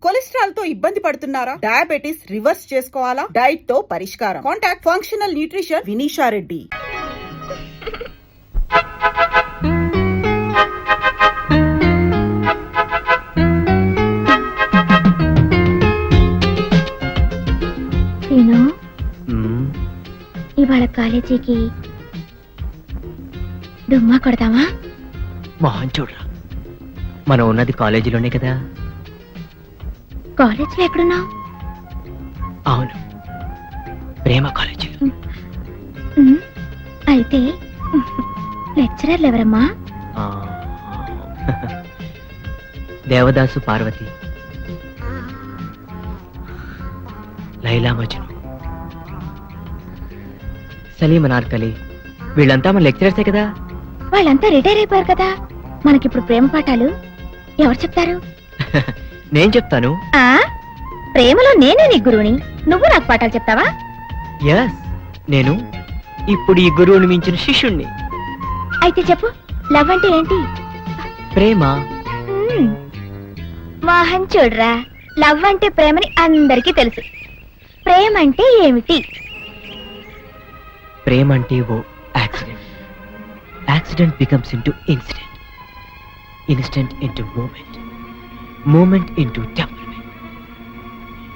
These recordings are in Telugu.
కొలెస్ట్రాల్ తో ఇబ్బంది పడుతున్నారా? డయాబెటిస్ రివర్స్ చేసుకోవాలా? డైట్ తో పరిష్కారం. Contact functional nutrition Vinisha Reddy. ఇవాళ కాలేజీకి దుమ్మా కొడతావా? మోహన్ చూడరా, మనం ఉన్నది కాలేజీలోనే కదా. కాలేజీలో ఎక్కడున్నావు? అవును, ప్రేమ కాలేజీలో. అయితే లెక్చరర్లు ఎవరమ్మా? దేవదాసు, పార్వతి, లైలా మజ్ను, సలీం అనార్కలి, వీళ్ళంతా మన లెక్చరర్సే కదా. వాళ్ళంతా రిటైర్ అయిపోయారు కదా. మనకిప్పుడు ప్రేమ పాఠాలు ఎవరు చెప్తారు? నేను చెప్తాను. ప్రేమలో నేనే నీ గురువుని, నువ్వు నాకు పాఠాలు చెప్తావా? ఎస్, నేను ఇప్పుడు ఈ గురువుని మించిన శిష్యుణ్ణి. అయితే చెప్పు, లవ్ అంటే ఏంటి? ప్రేమ. మోహన్ చూడరా, లవ్ అంటే ప్రేమని అందరికీ తెలుసు. ప్రేమ అంటే ఏమిటి? ప్రేమ అంటే ఓ accident. Accident becomes into incident, incident into moment, moment into temperament,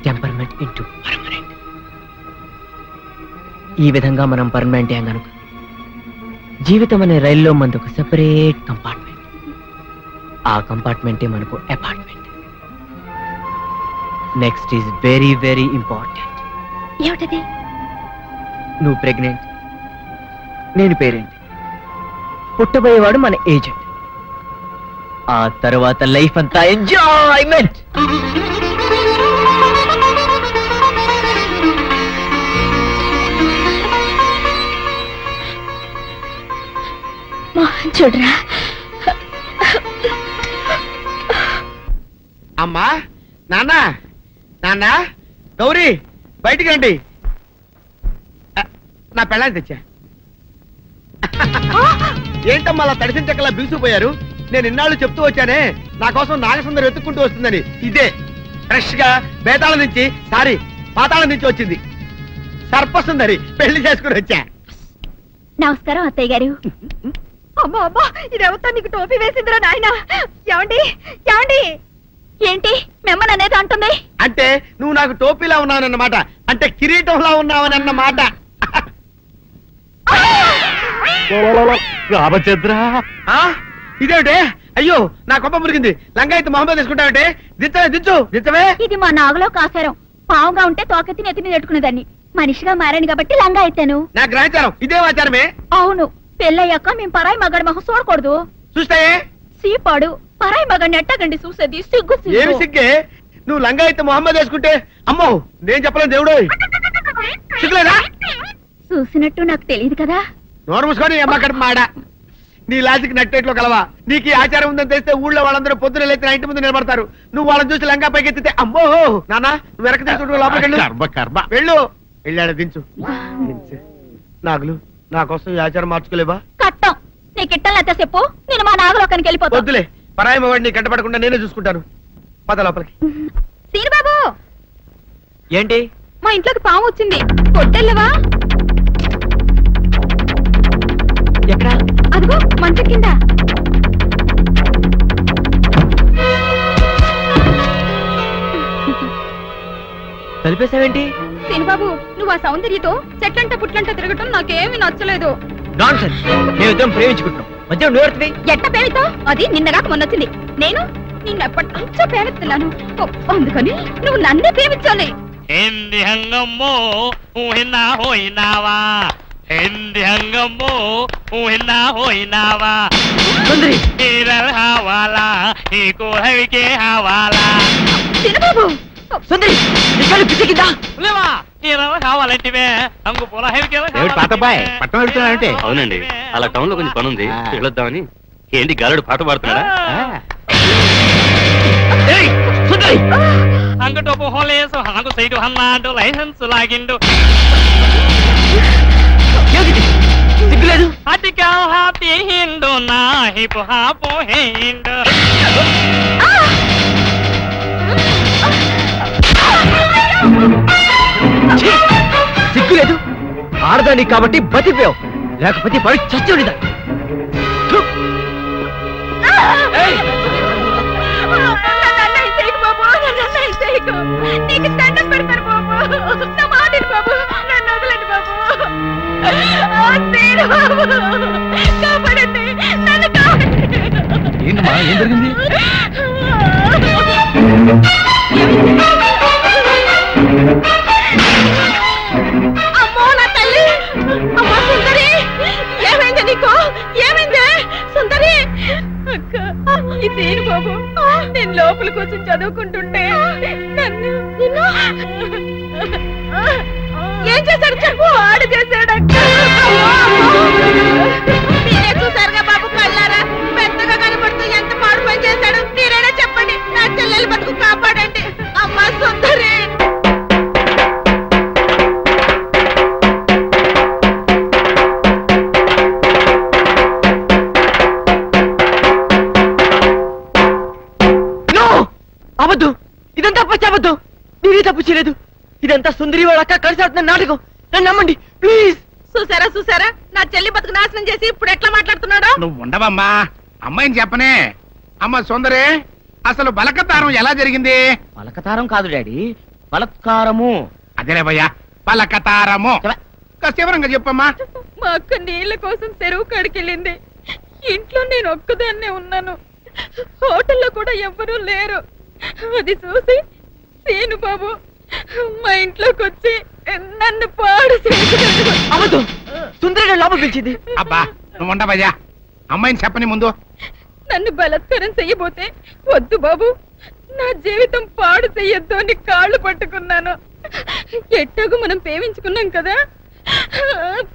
temperament into permanent. ఈ విధంగా మనం పర్మనెంట్ యాంగ్ అనుకో. జీవితం అనే రైల్లో మనకు ఒక సెపరేట్ కంపార్ట్మెంట్. ఆ కంపార్ట్మెంటే మనకు apartment. Next is very very important. ఏమిటది? నువ్వు ప్రెగ్నెంట్, నేను పేరెంట్, పుట్టబోయేవాడు మన ఏజెంట్. ఆ తర్వాత లైఫ్ అంతా ఎంజాయ్మెంట్. చూడరా, అమ్మా, నాన్న, నాన్న, గౌరీ, బయటికి రండి. నా పెళ్ళాన్ని తెచ్చా. ఏంటమ్మా అలా తడిసిన చెక్కలా బిగుసిపోయారు? నేను ఇన్నాళ్ళు చెప్తూ వచ్చానే, నా కోసం నాగసుందరం వెతుక్కుంటూ వస్తుందని. ఇదే ఫ్రెష్ గా బేతాళం నుంచి, సారీ పాతాళం నుంచి వచ్చింది సర్పసుందరి. పెళ్లి చేసుకుని వచ్చా. నమస్కారం అత్తయ్య గారు. అమ్మా అమ్మా, ఇదేవతా నీకు టోపీ వేసిందిరా నాయన. ఏమండి ఏమండి? ఏంటి మిమ్మల్ని అనేది అంటుంది? అంటే నువ్వు నాకు టోపీలా ఉన్నావనన్నమాట, అంటే కిరీటంలా ఉన్నావని అన్నమాట. రామచంద్ర, ఇదేమిటే? అయ్యో, నా కొప్ప మురిగింది. లంగా అయితే మొహమ్మద్ తీసుకుంటావంటే? దించవే, దించు, దించవే. ఇది మా నాగులో కాసారం. పావుగా ఉంటే తోకెత్తి నెత్తి మీద పెట్టుకునేదాన్ని. మనిషిగా మారాను కాబట్టి లంగా అయితాను. నా గ్రహచారం ఇదే ఆచారమే. అవును, పెళ్ళయ్యాక మేము పరాయి మగాడి మొహం చూడకూడదు. చూస్తాయే సీపాడు పరాయి మగాడిని ఎట్టగండి చూసేది. సిగ్గు ఏమి సిగ్గే? నువ్వు లంగా అయితే మొహమ్మద్ వేసుకుంటే అమ్మో నేను చెప్పలేను దేవుడు. సిగ్గులేదా? చూసినట్టు నాకు తెలియదు కదా. నోరు మూసుకొని అమ్మ కడుపు మాడ. నీ లాజిక్ నట్టేట్లో కలవా? నీకు ఈ ఆచారం ఉందని తెలిస్తే ఊళ్ళో వాళ్ళందరూ పొద్దున లేచి నా ఇంటి ముందు నిలబడతారు. నువ్వు వాళ్ళని చూసి లంగా పైకి ఎత్తితే అమ్మో నాన్న నువ్వు వెనక తీసుకుంటూ లోపలికి వెళ్ళు. వెళ్ళాడు, దించు. నాగులు, నా కోసం ఈ ఆచారం మార్చుకోలేవా? కట్టం నీకు ఇట్టలేతే చెప్పు, నేను మా నాగలోకానికి వెళ్ళిపోతా. వద్దులే, పరాయి వాడిని కంటపడకుండా నేనే చూసుకుంటాను. పద లోపలికి. సీనిబాబు, ఏంటి? మా ఇంట్లోకి పాము వచ్చింది, కొట్టెళ్ళవా? ఎక్కడ? అదిగో మంచం కింద. కలిపేసావేంటి? సీనిబాబు, నువ్వు ఆ సౌందర్యతో చెట్లంట పుట్లంట తిరగటం నాకేమీ నచ్చలేదు. నాన్సెన్స్. మేమిద్దరం ప్రేమించుకుంటున్నాం, మధ్య నువ్వు ఎట్ట పేరుతో? అది నిన్నగాక మొన్నొచ్చింది. నేను నిన్నెప్పటి నుంచో ప్రేమిస్తున్నాను, అందుకని నువ్వు నన్నే ప్రేమించాలి. హింది హంగమ్మో ఊహిన్నా హోయినావా, హింది హంగమ్మో ఊహిన్నా హోయినావా, హీరల్ హవాలా ఈ కోహవికే హవాలా. చిన్నబాబు, సుందరి పిచ్చికిందా? లేవా హీరల్ కావాలంటే అంగు పొల పాతబాయ్ పట్టణం వెళ్తున్నానంటే? అవునండి, అలా టౌన్ లో కొంచెం పని ఉంది, వెళొద్దామని. ఏంటి గాలుడు పాట పాడుతున్నాడా? అంగటోపు హోలేసు హంగు సైడు హన్నాడు లైసెన్స్ లాగిండు. సిగ్గులేదు? అటికా హాపీ హిండు నా హిపు హాపు హిండు. ఆడదాని కాబట్టి బతికిపోయావు, లేకపోతే పడి చచ్చి ఉండేదాన్ని. నీకు దండం పెడతాను బాబు, నా మాటిని బాబు, నన్ను వదలండి బాబు. నేను బాబు, కాపాడండి, నన్ను కాపాడండి. ఏంటమ్మా ఏం జరిగింది? అమ్మో నా తల్లి, అమ్మా సుందరి, ఏమైంది నీకు? ఏమైంది సుందరి? అక్క, ఇదేను బాబు, నేను లోపల కూర్చొని చదువుకుంటుంటే నన్ను ఏం చేశాడు చెప్పు. ఆడు చేశాడు అక్క. మీరే చూసారుగా బాబు కళ్ళారా, పెద్దగా కనబడుతూ ఎంత పాడు పని చేశాడు. మీరైనా చెప్పండి, నా చెల్లెలు బతుకు కాపాడండి. అమ్మా సుందరి. అవద్దు, ఇదంతా పచ్చావద్దు. నేనే తప్పు చేయలేదు. ఇదంతా సుందరి వాళ్ళ అక్క కలిసి ఆడుతున్న నాటకం. నన్ను నమ్మండి ప్లీజ్. చూసారా చూసారా, నా చెల్లి బతుకు నాశనం చేసి ఇప్పుడు ఎట్లా మాట్లాడుతున్నాడు. నువ్వు ఉండవమ్మా, అమ్మాయిని చెప్పనే. అమ్మ సుందరే, అసలు బలకతారం ఎలా జరిగింది? పలకతారం కాదు డాడీ, బలత్కారము. అదేలే భయ్యా, బలకతారము. వివరంగా చెప్పమ్మా. మా అక్క నీళ్ల కోసం చెరువు కాడికెళ్ళింది. ఇంట్లో నేను ఒక్కదాన్నే ఉన్నాను. హోటల్లో కూడా ఎవ్వరూ లేరు. అది చూసి సీను బాబు మా ఇంట్లోకి వచ్చి నన్ను పాడు చేశాడు. అవద్దు, సుందరి లోపల పిలిచింది. అబ్బా నువ్వు ఉండవయ్యా, అమ్మాయిని చెప్పని ముందు. నన్ను బలత్కారం చెయ్యబోతే వద్దు బాబు, నా జీవితం పాడు చెయ్యొద్దు అని కాళ్ళు పట్టుకున్నాను. ఎట్టాగో మనం ప్రేమించుకున్నాం కదా,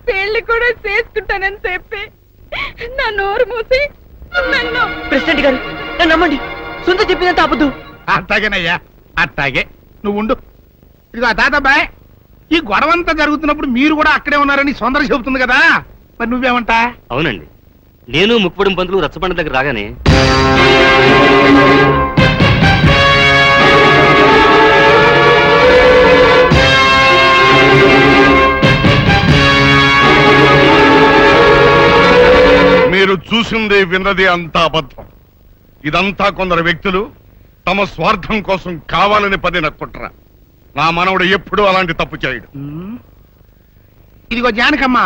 పెళ్లి కూడా చేసుకుంటానని చెప్పి నా నోరు మూసి నన్ను. ప్రెసిడెంట్ గారు నన్ను నమ్మండి, సుందరి చెప్పినంత అబద్ధం. అట్టాగేనయ్యా, అట్టాగే. నువ్వు ఉండు. ఇదిగో తాతబ్బాయ్, ఈ గొడవంతా జరుగుతున్నప్పుడు మీరు కూడా అక్కడే ఉన్నారని సుందర చెబుతుంది కదా, మరి నువ్వేమంటా? అవునండి, నేను ముక్కుపడిన పంతులు రచ్చబండ దగ్గర రాగానే మీరు చూసింది విన్నది అంతా అబద్ధం. ఇదంతా కొందరు వ్యక్తులు తమ స్వార్థం కోసం కావాలని పడిన కుట్ర. నా మనవడు ఎప్పుడూ అలాంటి తప్పు చేయడు. ఇదిగో జానకమ్మ,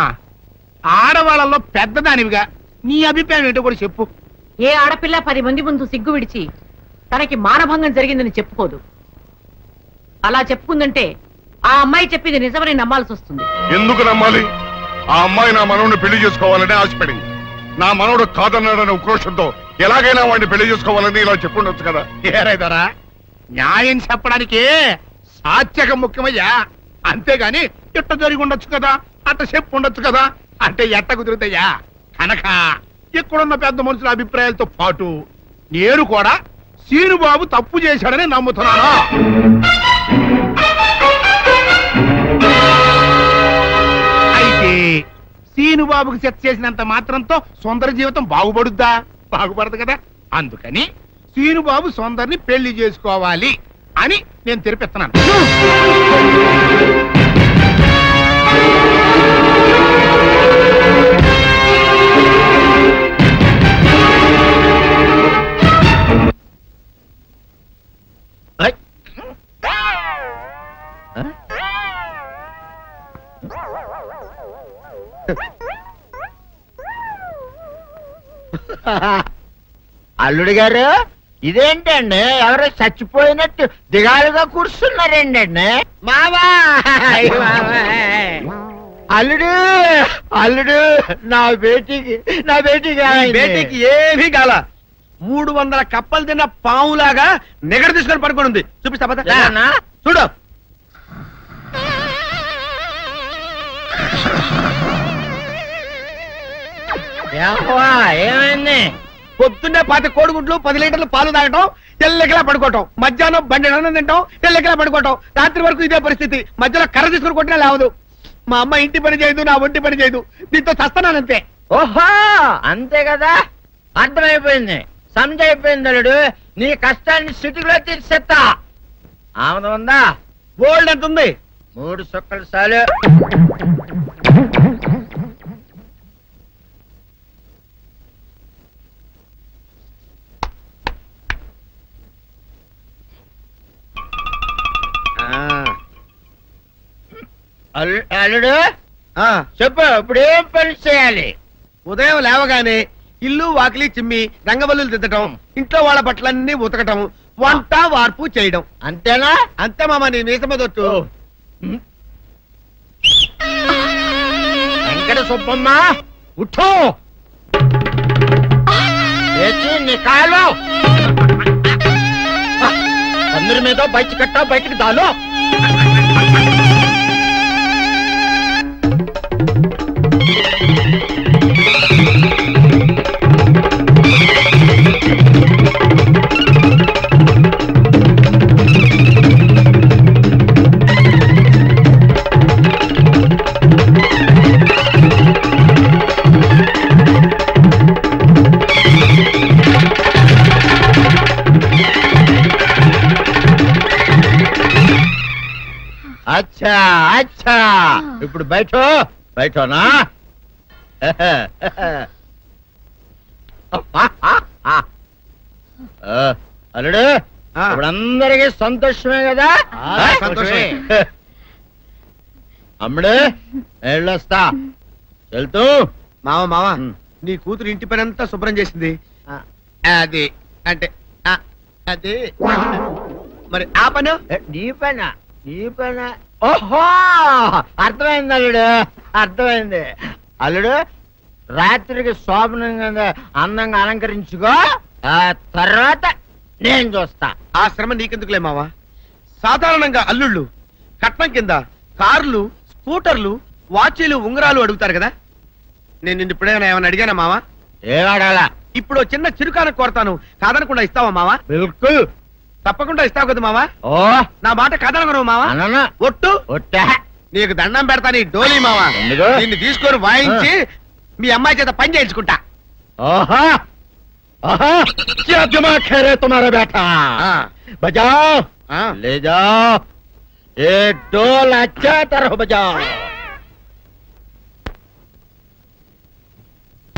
ఆడవాళ్ళలో పెద్దదానివిగా నీ అభిప్రాయం ఏంటో కూడా చెప్పు. ఏ ఆడపిల్ల 10 మంది ముందు సిగ్గు విడిచి తనకి మానభంగం జరిగిందని చెప్పుకోదు. అలా చెప్పుకుందంటే ఆ అమ్మాయి చెప్పింది నిజమని నమ్మాల్సి వస్తుంది. ఎందుకు నమ్మాలి? ఆ అమ్మాయి నా మనవడిని పెళ్లి చేసుకోవాలని ఆశపడింది. నా మనవడు కాదన్నాడనే ఉక్రోషంతో ఎలాగైనా వాడిని పెళ్లి చేసుకోవాలని ఇలా చెప్పుండొచ్చు కదా. ఏరైదరా, న్యాయం చెప్పడానికి సాత్యకం ముఖ్యమయ్యా, అంతేగాని ఇట్ట జరిగి ఉండొచ్చు కదా, అట్ట చెప్పు ఉండొచ్చు కదా అంటే ఎట్ట కుదురుతాయా? కనుక ఇక్కడున్న పెద్ద మనుషుల అభిప్రాయాలతో పాటు నేను కూడా సీనుబాబు తప్పు చేశాడని నమ్ముతున్నాను. అయితే సీనుబాబుకి సెట్ చేసినంత మాత్రంతో సుందర జీవితం బాగుపడుద్దా? బాగుపడదు కదా. అందుకని సీనుబాబు సుందర్ని పెళ్లి చేసుకోవాలి అని నేను తెరిపిస్తున్నాను. అల్లుడు గారు, ఇదేంటండి ఎవరో చచ్చిపోయినట్టు దిగాలుగా కూర్చున్నారేంటండి? మావా అల్లుడు, అల్లుడు, నా బేటీకి బేటీకి ఏమీ కాల. 300 కప్పలు తిన్న పావులాగా నిగడ తీసుకొని పడుకొని ఉంది. చూపిస్తా పద. చూడు. ఏమైంది? పొద్దున్నే 10 కోడిగుడ్లు 10 లీటర్లు పాలు తాగటం, తెల్లకిలా పడుకోవటం, మధ్యాహ్నం బండి అన్నం తింటాం, తెల్లకిలా పడుకోవటం, రాత్రి వరకు ఇదే పరిస్థితి. మధ్యలో కర్ర తీసుకుని కొట్టినా లేవదు. మా అమ్మ ఇంటి పని చేయదు, నా ఒంటి పని చేయదు. దీంతో చస్తున్నానంతే. ఓహో, అంతే కదా, అర్థమైపోయింది, సమజైపోయింది. అల్లుడు, నీ కష్టాన్ని సిటీలో తీర్చేస్తా. ఆమె ఉందా? గోల్డ్ ఎంత ఉంది? 3 సుక్కలు చాలు. అల్లుడు ఆ, చెప్పు ఇప్పుడు ఏం పని చేయాలి? ఉదయం లేవగానే ఇల్లు వాకిలి చిమ్మి రంగవల్లులు దిద్దటం, ఇంట్లో వాళ్ళ బట్టలన్నీ ఉతకటం, వంట వార్పు చేయడం. అంతేనా? అంతే మామ, నీ మీసమదొట్టు. వెంకట సుబ్బమ్మ ఉఠో, లేచి నీ కాలు అందరి మీద బయట కట్ట బయటికి దాలో. అచ్చా అచ్చా, ఇప్పుడు బయటనా? అల్లుడు ఇప్పుడు అందరికి సంతోషమే కదా? సంతోషమే. అమ్ముడు వెళ్ళొస్తా, వెళ్తూ. మామ నీ కూతురు ఇంటి పని అంతా శుభ్రం చేసింది. అది అంటే అది మరి ఆ పని నీ పైన ఓహో, అర్థమైంది అల్లుడు, అర్థమైంది. అల్లుడు రాత్రికి శోభనంగా అందంగా అలంకరించుకో, ఆ తర్వాత నేను చూస్తా. ఆ శ్రమ నీకెందుకులే మావా. సాధారణంగా అల్లుళ్ళు కట్నం కింద కార్లు, స్కూటర్లు, వాచీలు, ఉంగరాలు అడుగుతారు కదా. నేను నిన్ను ఇప్పుడేమైనా ఏమైనా అడిగానా మావా? ఏడాడాలా? ఇప్పుడు చిన్న చిరుకాన కోరతాను, కాదనకుండా ఇస్తావా మావా? బిల్కుల్ తప్పకుండా ఇస్తావు కదా మావా. ఓ నా మాట కాదనగను మావా. అననా ఒట్టు ఒట్టా. నీకు దండం పెడతా నీ డోలీ మావా. ఎందుకు? నిన్ను తీసుకొని వాయించి మీ అమ్మాయి చేత పని చేయించుకుంటా. ओहा ओहा, क्या दिमाग है रे तुम्हारा बेटा? बजाओ, ले जाओ, एक डोल अच्छा तरह बजाओ.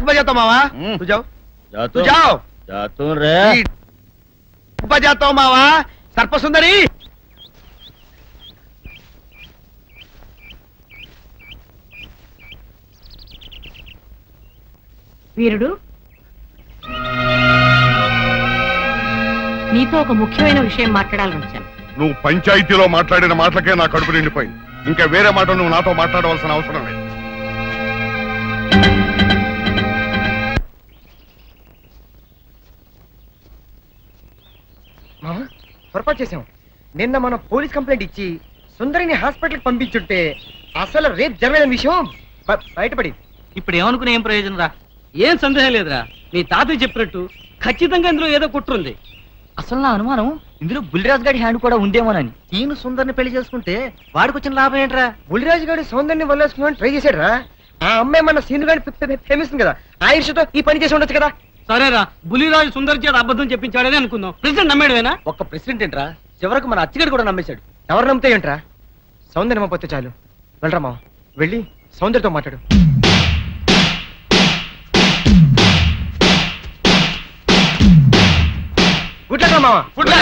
बजाता मावा, तू जाओ, तू जाओ. जातू रे. बजाता हूँ मावा, सर्प सुंदरी. వీరుడు, నీతో ఒక ముఖ్యమైన విషయం మాట్లాడాలని వచ్చాను. నువ్వు పంచాయతీలో మాట్లాడిన మాటలకే నా కడుపు నిండిపోయింది. ఇంకా వేరే మాట నువ్వు నాతో మాట్లాడవలసిన అవసరం లేదు. పొరపాటు చేశాం. నిన్న మనం పోలీస్ కంప్లైంట్ ఇచ్చి సుందరిని హాస్పిటల్కి పంపించుంటే అసలు రేపు జరగని విషయం బయటపడింది. ఇప్పుడు ఏమనుకునే ఏం ప్రయోజనం రా? ఏం సందేహం లేదురా, నీ తాతయ్య చెప్పినట్టు ఖచ్చితంగా ఇందులో ఏదో కుట్రుంది. అసలు నా అనుమానం ఇందులో బుల్లిరాజు గారి హ్యాండ్ కూడా ఉందేమోనని. ఈయన సుందరిని పెళ్లి చేసుకుంటే వాడికి వచ్చిన లాభం ఏంట్రా? బుల్లిరాజు గారి సౌందర్ని వల్లేసుకుని ట్రై చేశాడు రా. ఆ అమ్మాయి మన సీను గారి ఫేమిస్తుంది కదా, ఆ ఇష్టతో ఈ పని చేసి ఉండొచ్చు కదా. సరేరా, బుల్లిరాజు సుందర్ చేత అబద్ధం చెప్పించాడని అనుకుందాం. ప్రెసిడెంట్ నమ్మేడువేనా? ఒక్క ప్రెసిడెంట్ ఏంట్రా, చివరకు మన అచ్చిగడు కూడా నమ్మేశాడు. ఎవరు నమ్మితే ఏంట్రా? సౌందర్యం నమ్మపోతే చాలు. వెళ్ళరా మావ, వెళ్ళి సౌందర్యతో మాట్లాడు. గుడ్లరా మావ, గుడ్ల.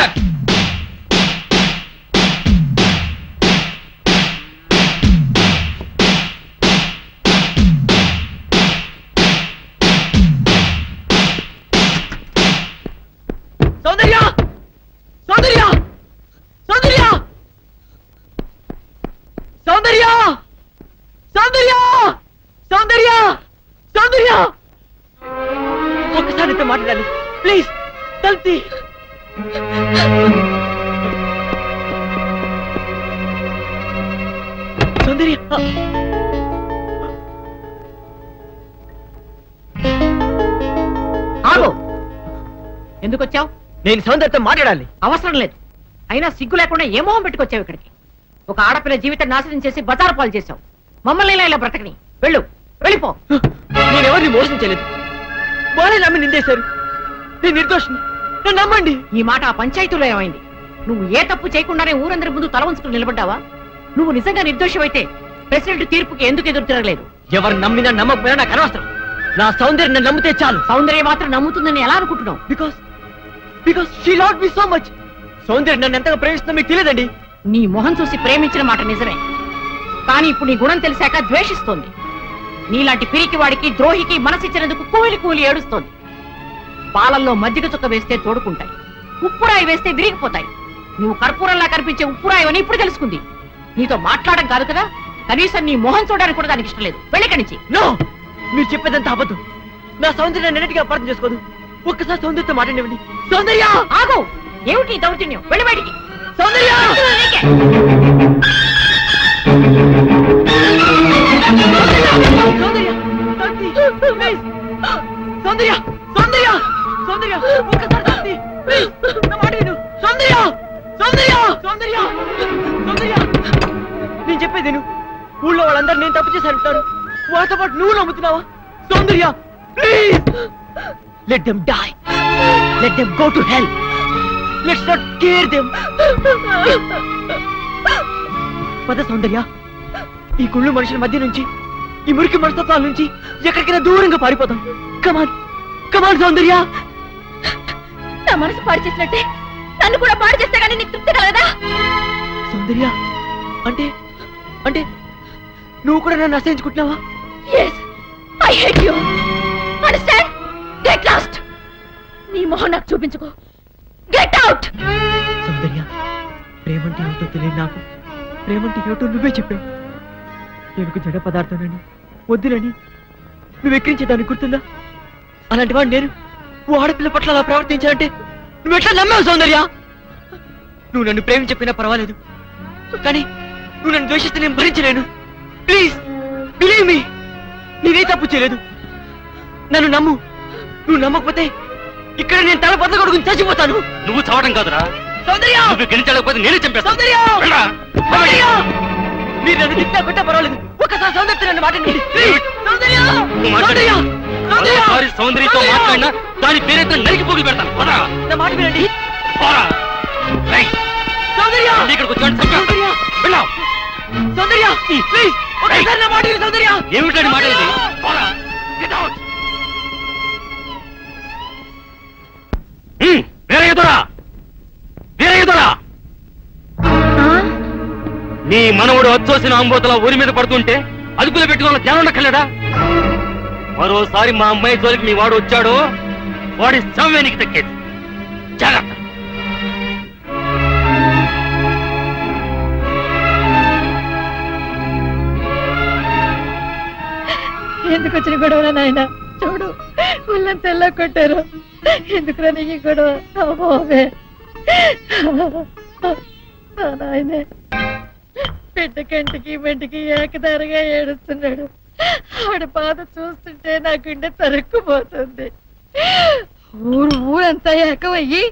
సౌందర్య, సౌందర్య, సౌందర్య, సౌందర్య, సౌందర్య, సౌందర్య, సౌందర్య, ఒక్కసారి అయితే మాట్లాడాలి ప్లీజ్. తల్తి సౌందర్య, ఆగు. ఎందుకు వచ్చావు? నేను సౌందర్యతో మాట్లాడాలి. అవసరం లేదు. అయినా సిగ్గు లేకుండా ఏ మొహం పెట్టుకొచ్చావు ఇక్కడికి? ఒక ఆడపిల్ల జీవితం నాశనం చేసి బజారు పాలు చేశావు. మమ్మల్ని ఇలా బ్రతకని. వెళ్ళు, వెళ్ళిపో. నేను ఎవరిని మోసం చేయలేదు. వాళ్ళే నమ్మి నిందేశారు. నేను నిర్దోషిని, నన్ను నమ్మండి. ఈ మాట ఆ పంచాయతీలో ఏమైంది? నువ్వు ఏ తప్పు చేయకుండానే ఊరందరి ముందు తల వంచుకుని నిలబడ్డావా? నువ్వు నిజంగా నిర్దోషమైతే ప్రెసిడెంట్ తీర్పుకి ఎందుకు ఎదురు తిరగలేదు? ఎవరు నమ్మినా నమ్మకపోయినా నాకు అనవసరం. నా సౌందర్యం నన్ను నమ్మితే చాలు. సౌందర్యం మాత్రం నమ్ముతుందని ఎలా అనుకుంటున్నావు? Because she loved me so much. సౌందర్యం నన్ను ఎంతగా ప్రేమిస్తుందో మీకు తెలియదండి. నీ మొహం చూసి ప్రేమించిన మాట నిజమే, కానీ ఇప్పుడు నీ గుణం తెలిసాక ద్వేషిస్తోంది. నీలాంటి పిరికి వాడికి ద్రోహికి మనసిచ్చినందుకు కూలి కూలి ఏడుస్తోంది. పాలల్లో మజ్జిగ చుక్క వేస్తే తోడుకుంటాయి, ఉప్పురాయి వేస్తే విరిగిపోతాయి. నువ్వు కర్పూరంలా కనిపించే ఉప్పురాయని ఇప్పుడు తెలుసుకుంది. నీతో మాట్లాడడం కాదు కదా, కనీసం నీ మొహం చూడడానికి కూడా దానికి ఇష్టం లేదు. వెళ్ళిక్కడి నుంచి. నో, మీరు చెప్పేదంతా అబద్ధం. నా సౌందర్యాన్ని నెన్నటిగా అపార్థం చేసుకోదు. ఒక్కసారి సౌందర్యతో మాట్లాడేవండి. సౌందర్య ఆగు! ఏమిటి ఈ దౌర్జన్యం? వెళ్ళి బయటికి. సౌందర్య సౌందర్య సౌందర్య సౌందర్య సౌందర్య ఒక్కసారి శాంతి, ప్లీజ్ నా మాట విను. సౌందర్య సౌందర్య సౌందర్య సౌందర్య నేను చెప్పేది విను. ఊళ్ళో వాళ్ళందరూ నేను తప్పు చేశారంటారు. వాళ్ళతో పాటు నువ్వు నమ్ముతున్నావా? Soundarya please let them die, let them go to hell, let's not care them. పద సౌందర్య, ఈ గుళ్ళు మనుషుల మధ్య నుంచి, ఈ మురికి మనస్తత్వాల నుంచి ఎక్కడికైనా దూరంగా పారిపోతాం. కమాన్ కమాన్ సౌందర్య. నా మనసు పాడు చేసినట్టే నన్ను కూడా పాడు చేస్తే కానీ నీకు తృప్తి కలదా? సౌందర్య అంటే అంటే నువ్వు కూడా నన్ను అసహించుకుంటున్నావా? Yes, I hate you. Understand? Get lost. నీ మొహం నాకు చూపించుకో. Get out. సౌందర్య, ప్రేమంటే ఏమిటో తెలియదు నాకు. ప్రేమంటే ఏమిటో నువ్వే చెప్పావు. నేను జడ పదార్థానని, వద్దునని నువ్వు ఎక్కిరించేదాన్ని గుర్తుందా? అలాంటి వాడు నేను ఓ ఆడపిల్ల పట్ల అలా ప్రవర్తించాలంటే నువ్వు ఎట్లా నమ్మావు సౌందర్య? నువ్వు నన్ను ప్రేమ చెప్పినా పర్వాలేదు, కానీ నువ్వు నన్ను ద్వేషిస్తే నేను భరించలేను. ప్లీజ్ బిలీవ్ మీ, నేనే తప్పు చేయలేదు. నన్ను నమ్ము. నువ్వు నమ్మకపోతే ఇక్కడ నేను తల బద్దలు కొడుకుని చచ్చిపోతాను. నువ్వు చావడం కాదురా, సౌందర్య నువ్వు గెలిచలేకపోతే నేనే చంపేస్తాను. సౌందర్య సౌందర్య మీరు నన్ను తిట్టా కొట్టా పర్వాలేదు, ఒక్కసారి సౌందర్య నన్ను మాట్లాడండి. సౌందర్య సౌందర్య సౌందర్య సౌందర్యతో మాట్లాడినా దాని పేరైతే నరికి పోగులు పెడతాను. నా మాట వినండి. సౌందర్య ఇక్కడికి వచ్చాడు. వెళ్ళావు సౌందర్య ప్లీజ్ ఒక్కసారి నా మాట విను. సౌందర్య ఏమిటండి మాట ఇది? నీ మనవుడు వచ్చోసిన అంబోతల ఊరి మీద పడుతుంటే అదుపులో పెట్టుకోవాలని ధ్యానం ఉండక్కర్లేదా? మరోసారి మా అమ్మాయి జోలికి మీ వాడు వచ్చాడు, వాడి శవ్యానికి దక్కేది. జాగ్రత్త. ఎందుకు వచ్చిన గొడవ నాయన? చూడు వాళ్ళని తెల్ల కొట్టారు. ఎందుకురా నీకు ఈ గొడవ? అమ్మోవే నాయనే, బిడ్డ కంటికి బంటికి ఏకదారిగా ఏడుస్తున్నాడు. ఆడ బాధ చూస్తుంటే నా గుండె తరుక్కుపోతుంది. ఊరంతా ఏకమయ్యి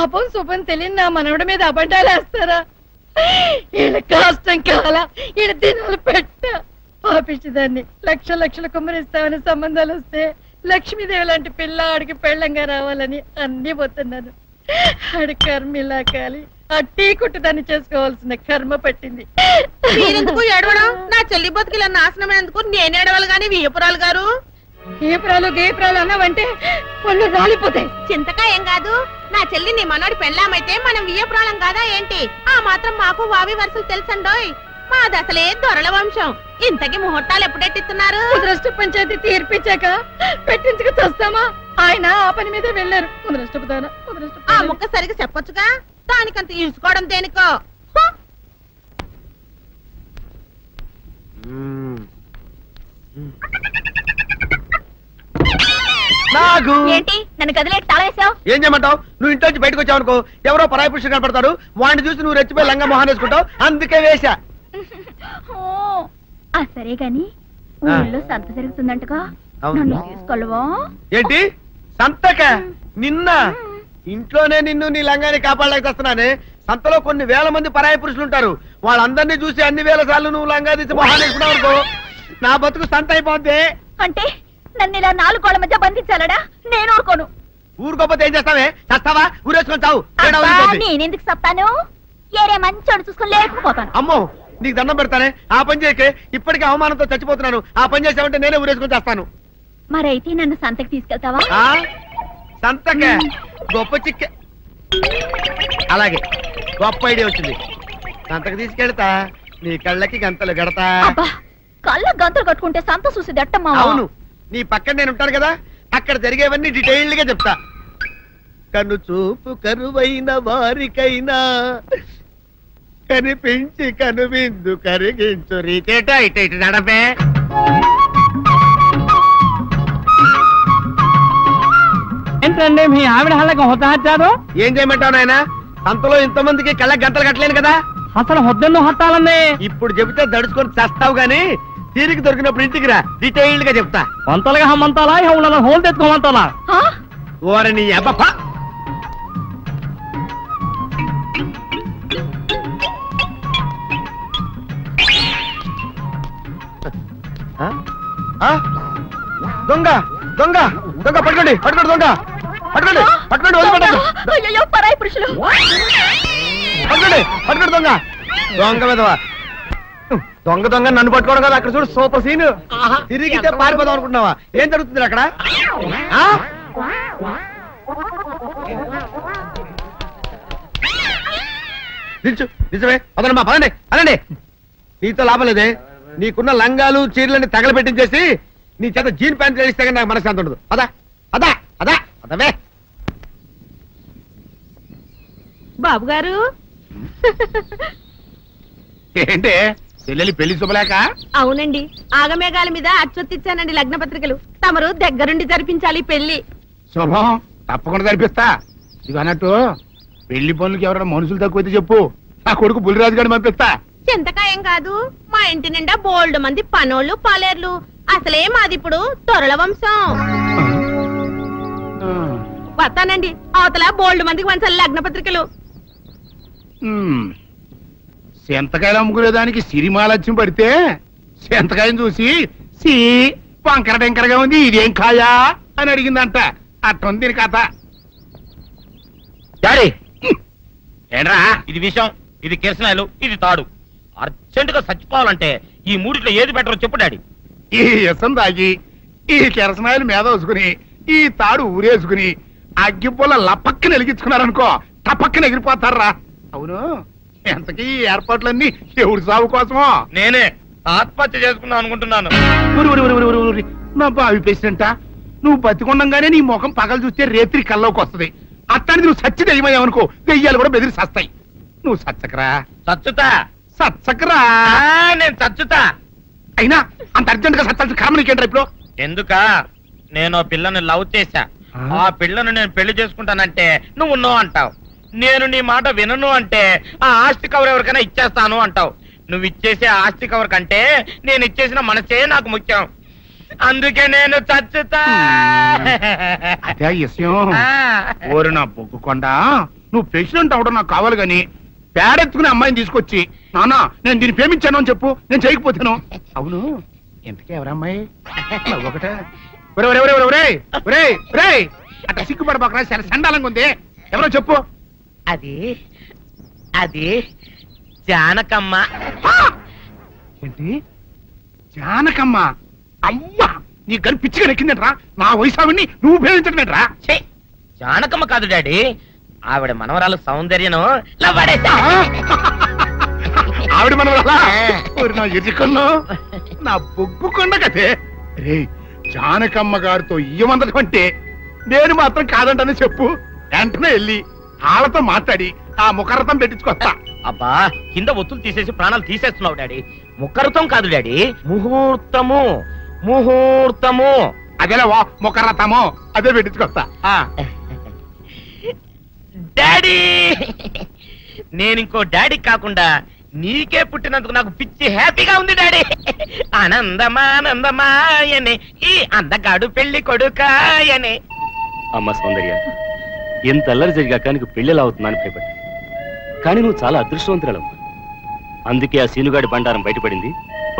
అపం శుభం తెలియని నా మనవడి మీద అబద్ధాలు వేస్తారా? వీళ్ళ కష్టం కాల, వీళ్ళ దినాలు పెట్ట పాపించేదాన్ని. లక్షలు కుమ్మరిస్తామని సంబంధాలు వస్తే లక్ష్మీదేవి లాంటి పిల్ల ఆడికి పెళ్ళంగా రావాలని అన్ని పోతున్నాను. ఆడి కర్మ ఇలా కాలి ఆ టీ కుట్టు దాన్ని చేసుకోవాల్సిన కర్మ పట్టింది. మీరెందుకు ఏడవడం? నా చెల్లి బతుకుల నాశనమైనందుకు నేను ఏడవాలి గాని వీయపురాలు గారు. గేపురాలు అన్నావంటే ఒళ్ళు రాలిపోతాయి. చింతకా ఏం కాదు, నా చెల్లి నీ మనోడి పెళ్ళామైతే మనం వీయపురాలం కాదా ఏంటి? ఆ మాత్రం మాకు వావి వరుసలు తెలుసండోయ్. మాది అసలే దొరల వంశం. ఇంతకి ముహూర్తాలు ఎప్పుడెట్టిస్తున్నారు? ముద్రష్ట పంచాయతీ తీర్పిచ్చాక పెట్టించుకు చూస్తామా? ఆయన ఆ పని మీద వెళ్ళారు. ఆ ముక్క సరిగా చెప్పొచ్చుగా, దానికంత ఈసుకోవడం దేనికో. ఏంటి నన్ను గదిలేటి తాళేసావు? ఏం చేయమంటావు? నువ్వు ఇంట్లో నుంచి బయటకు వచ్చావు అనుకో, ఎవరో పరాయి పురుషుడు కనపడతాడు, వాడిని చూసి నువ్వు రెచ్చిపోయి లంగా మొహాన్ వేసుకుంటావు. అందుకే వేశా. సరే గాని ఊళ్ళో సంత జరుగుతుందంటగా, నన్ను తీసుకెళ్ళవా? ఏంటి సంతక? నిన్న ఇంట్లోనే నిన్ను నీ లంగాన్ని కాపాడలేకొస్తున్నానే. సంతలో కొన్ని వేల మంది పరాయి పురుషులు ఉంటారు. వాళ్ళందరినీ చూసి అన్ని వేల సార్లు నువ్వు లంగా తీసి మొహాన్ వేసుకున్నావు అనుకో, నా బతుకు సంత అయిపోద్ది. అంటే నన్ను ఇలా 4 గోళ్ల మధ్య బంధించాలడా? నేను ఊరుకోను. ఊరుకోపోతే ఏం చేస్తావే? చస్తావా? ఊరేసుకొని చావు. నేనెందుకు చెప్తాను? ఏరే మంచోడు చూసుకుని లేకపోతాను. అమ్మో, నీకు దండం పెడతానే, ఆ పని చేయకే. ఇప్పటికే అవమానంతో చచ్చిపోతున్నాను. ఆ పని చేసావంటే నేనే ఊరేసుకొని చేస్తాను. మరైతే నన్ను సంతకి తీసుకెళ్తావా? సంతకే? గొప్ప చిక్కే. అలాగే, గొప్ప ఐడియా వచ్చింది. సంతకు తీసుకెళ్తా, నీ కళ్ళకి గంతలు గడతా. అబ్బా కళ్ళ గంతలు కట్టుకుంటే సంత చూసి దట్టమ్మా. అవును, నీ పక్కన నేను ఉంటాను కదా, అక్కడ జరిగేవన్నీ డీటెయిల్డ్ గా చెప్తా. కను చూపు కరువైన వారికైనా కనిపించి కనువిందు కరిగించు రీచేట ఇట ఇటు నడపే. ఏంటండి మీ ఆవిడ హళ్ళకి హొత్తహచ్చారు? ఏం చేయమంటావు నాయన, అంతలో ఇంతమందికి కళ్ళకి గంతలు కట్టలేను కదా. అసలు హొద్దెన్ను హత్తాలండి. ఇప్పుడు చెబితే దడుచుకొని చస్తావు గాని తీరికి దొరికినప్పుడు ఇంటికి రా, డీటెయిల్డ్ గా చెప్తా. వంతలుగా హమ్మంతాలా ఇవాళ హోల్ తెచ్చుకోమంతాలా? ఓరని అబ్బప్ప. దొంగ దొంగ దొంగ పట్టుకోండి పట్టుకోండి దొంగ పట్టుకోండి పట్టుకోండి వదిలిపెట్టండి. అయ్యో పరాయి పురుషులు. పట్టుకోండి పట్టుకోండి దొంగ దొంగ విధవా. దొంగ దొంగ నన్ను పట్టుకోవడం కదా, అక్కడ చూడు సూపర్ సీన్. తిరిగితే పారిపోదాం అనుకుంటున్నావా? ఏం జరుగుతుంది అక్కడ? ఆ? నిల్చు నిజమే, పదండి పదండి అనండి. నీతో లాభం లేదే, నీకున్న లంగాలు చీరలని తగలబెట్టించేసి నీ చేత జీన్ ప్యాంట్ తెలిస్తే కానీ నాకు మనశ్శాంతి ఉండదు. అదా అదా అదా అదవే. బాబు గారు ఏంటే చెల్లెలి పెళ్లి శుభలేక? అవునండి, ఆగమేఘాల మీద అచ్చొత్తిచ్చానండి లగ్న పత్రికలు. తమరు దగ్గరుండి జరిపించాలి పెళ్లి. శుభం, తప్పకుండా జరిపిస్తా. ఇది అన్నట్టు పెళ్లి పనులకి ఎవరైనా మనుషులు తక్కువైతే చెప్పు, నా కొడుకు బుల్లిరాజు గారిని పంపిస్తా. చింతకాయం కాదు, మా ఇంటి నిండా బోల్డ్ మంది పనోళ్ళు పాలేర్లు. అసలే మాది ఇప్పుడు తొరల వంశం. వస్తానండి, అవతల బోల్డ్ మందికి వంచాలి లగ్న పత్రికలు. సెంతకాయలు అమ్ముకునేదానికి సిరిమాలత్యం పడితే సెంతకాయని చూసి సి వంకర టెంకరగా ఉంది, ఇదేం కాయా అని అడిగిందంట. అట్టుంది దీని కథ. డాడీ ఏంట్రా ఇది విషయం, ఇది కిరసనాయలు, ఇది తాడు. అర్జెంట్ గా చచ్చిపోవాలంటే ఈ మూడిట్లో ఏది బెటరో చెప్పు డాడీ. ఈ ఇసం తాగి ఈ కిరసనాయలు మీద వేసుకుని ఈ తాడు ఊరేసుకుని అగ్గిపుల్ల లపక్కన వెలిగించుకున్నారనుకో టపక్కన ఎగిరిపోతారా. అవును, ఎంతకీ ఈ ఏర్పాట్లన్నీ ఎవరి సాగు కోసమో? నేనే ఆత్మహత్య చేసుకుందాం అనుకుంటున్నాను. నా బావి పేసినంట, నువ్వు బతికొండంగానే నీ ముఖం పగలు చూస్తే రేత్రి కల్లోకి వస్తుంది. అట్టానికి నువ్వు సచ్చి దెయ్యమయ్యావనుకో దెయ్యాలు కూడా బెదిరి సస్తాయి. నువ్వు సచ్చకరా చచ్చుతా సచ్చకరా. నేను చచ్చుతా. అయినా అంత అర్జెంట్ గా సత్తాల్సిన కర్మ నీకేంట్రా ఇప్పుడు? ఎందుక నేను పిల్లని లవ్ చేశా, ఆ పిల్లను నేను పెళ్లి చేసుకుంటానంటే నువ్వు నో అంటావు. నేను నీ మాట వినను అంటే ఆ ఆస్తి కవర్ ఎవరికైనా ఇచ్చేస్తాను అంటావు. నువ్వు ఇచ్చేసే ఆస్తి కవర్ కంటే నేను ఇచ్చేసిన మనసే నాకు ముఖ్యం. అందుకే నేను చచ్చుతా. అదే విషయం. ఓరి నా బొగ్గుకొండ, నువ్వు ప్రెసిడెంట్ అవడం నాకు కావాలి గాని పేడెత్తుకునే అమ్మాయిని తీసుకొచ్చి నానా నేను దీన్ని ప్రేమించాను అని చెప్పు, నేను చేయకపోతాను. అవును, ఎంతకే ఎవరమ్మాయి? ఒకటే అట్లా సిగ్గుపడబాకరా, చాలా సండాలంగా ఉంది. ఎవరో చెప్పు. అది అది జానకమ్మ. ఏంటి జానకమ్మ? అమ్మా, నీ గని పిచ్చిగా నెక్కిందంట్రా. నా వయసావిని నువ్వు ప్రేమించడమేట్రా? జానకమ్మ కాదు డాడీ, ఆవిడ మనవరాలు సౌందర్యను ఆవిడ మనవరాలా? నా ఎదుకున్నా నా బొగ్గుకొండ కదే. రే, జానకమ్మ గారితో ఇయ్యమందడం అంటే నేను మాత్రం కాదంటని చెప్పు. వెంటనే వెళ్ళి వాళ్ళతో మాట్లాడి ఆ ముఖరథం పెట్టించుకొస్తా. అబ్బా, కింద ఒత్తులు తీసేసి ప్రాణాలు తీసేస్తున్నావు డాడీ. ముఖరథం కాదు డాడీ, ముహూర్తము. ముహూర్తము అదేలా ముఖరథము, అదే పెట్టించుకొస్తా. డాడీ, నేను ఇంకో డాడీ కాకుండా నీకే పుట్టినందుకు నాకు పిచ్చి హ్యాపీగా ఉంది డాడీ. ఆనందమానందమాయనే ఈ అందగాడు పెళ్లి కొడుకాయనే. అమ్మ సౌందర్య, ఎంత అల్లరి జరిగాక నీకు పెళ్లిలా అవుతుందని భయపడ్డా, కానీ నువ్వు చాలా అదృష్టవంతురాలమ్మా. అందుకే ఆ సీనుగాడి బండారం బయటపడింది,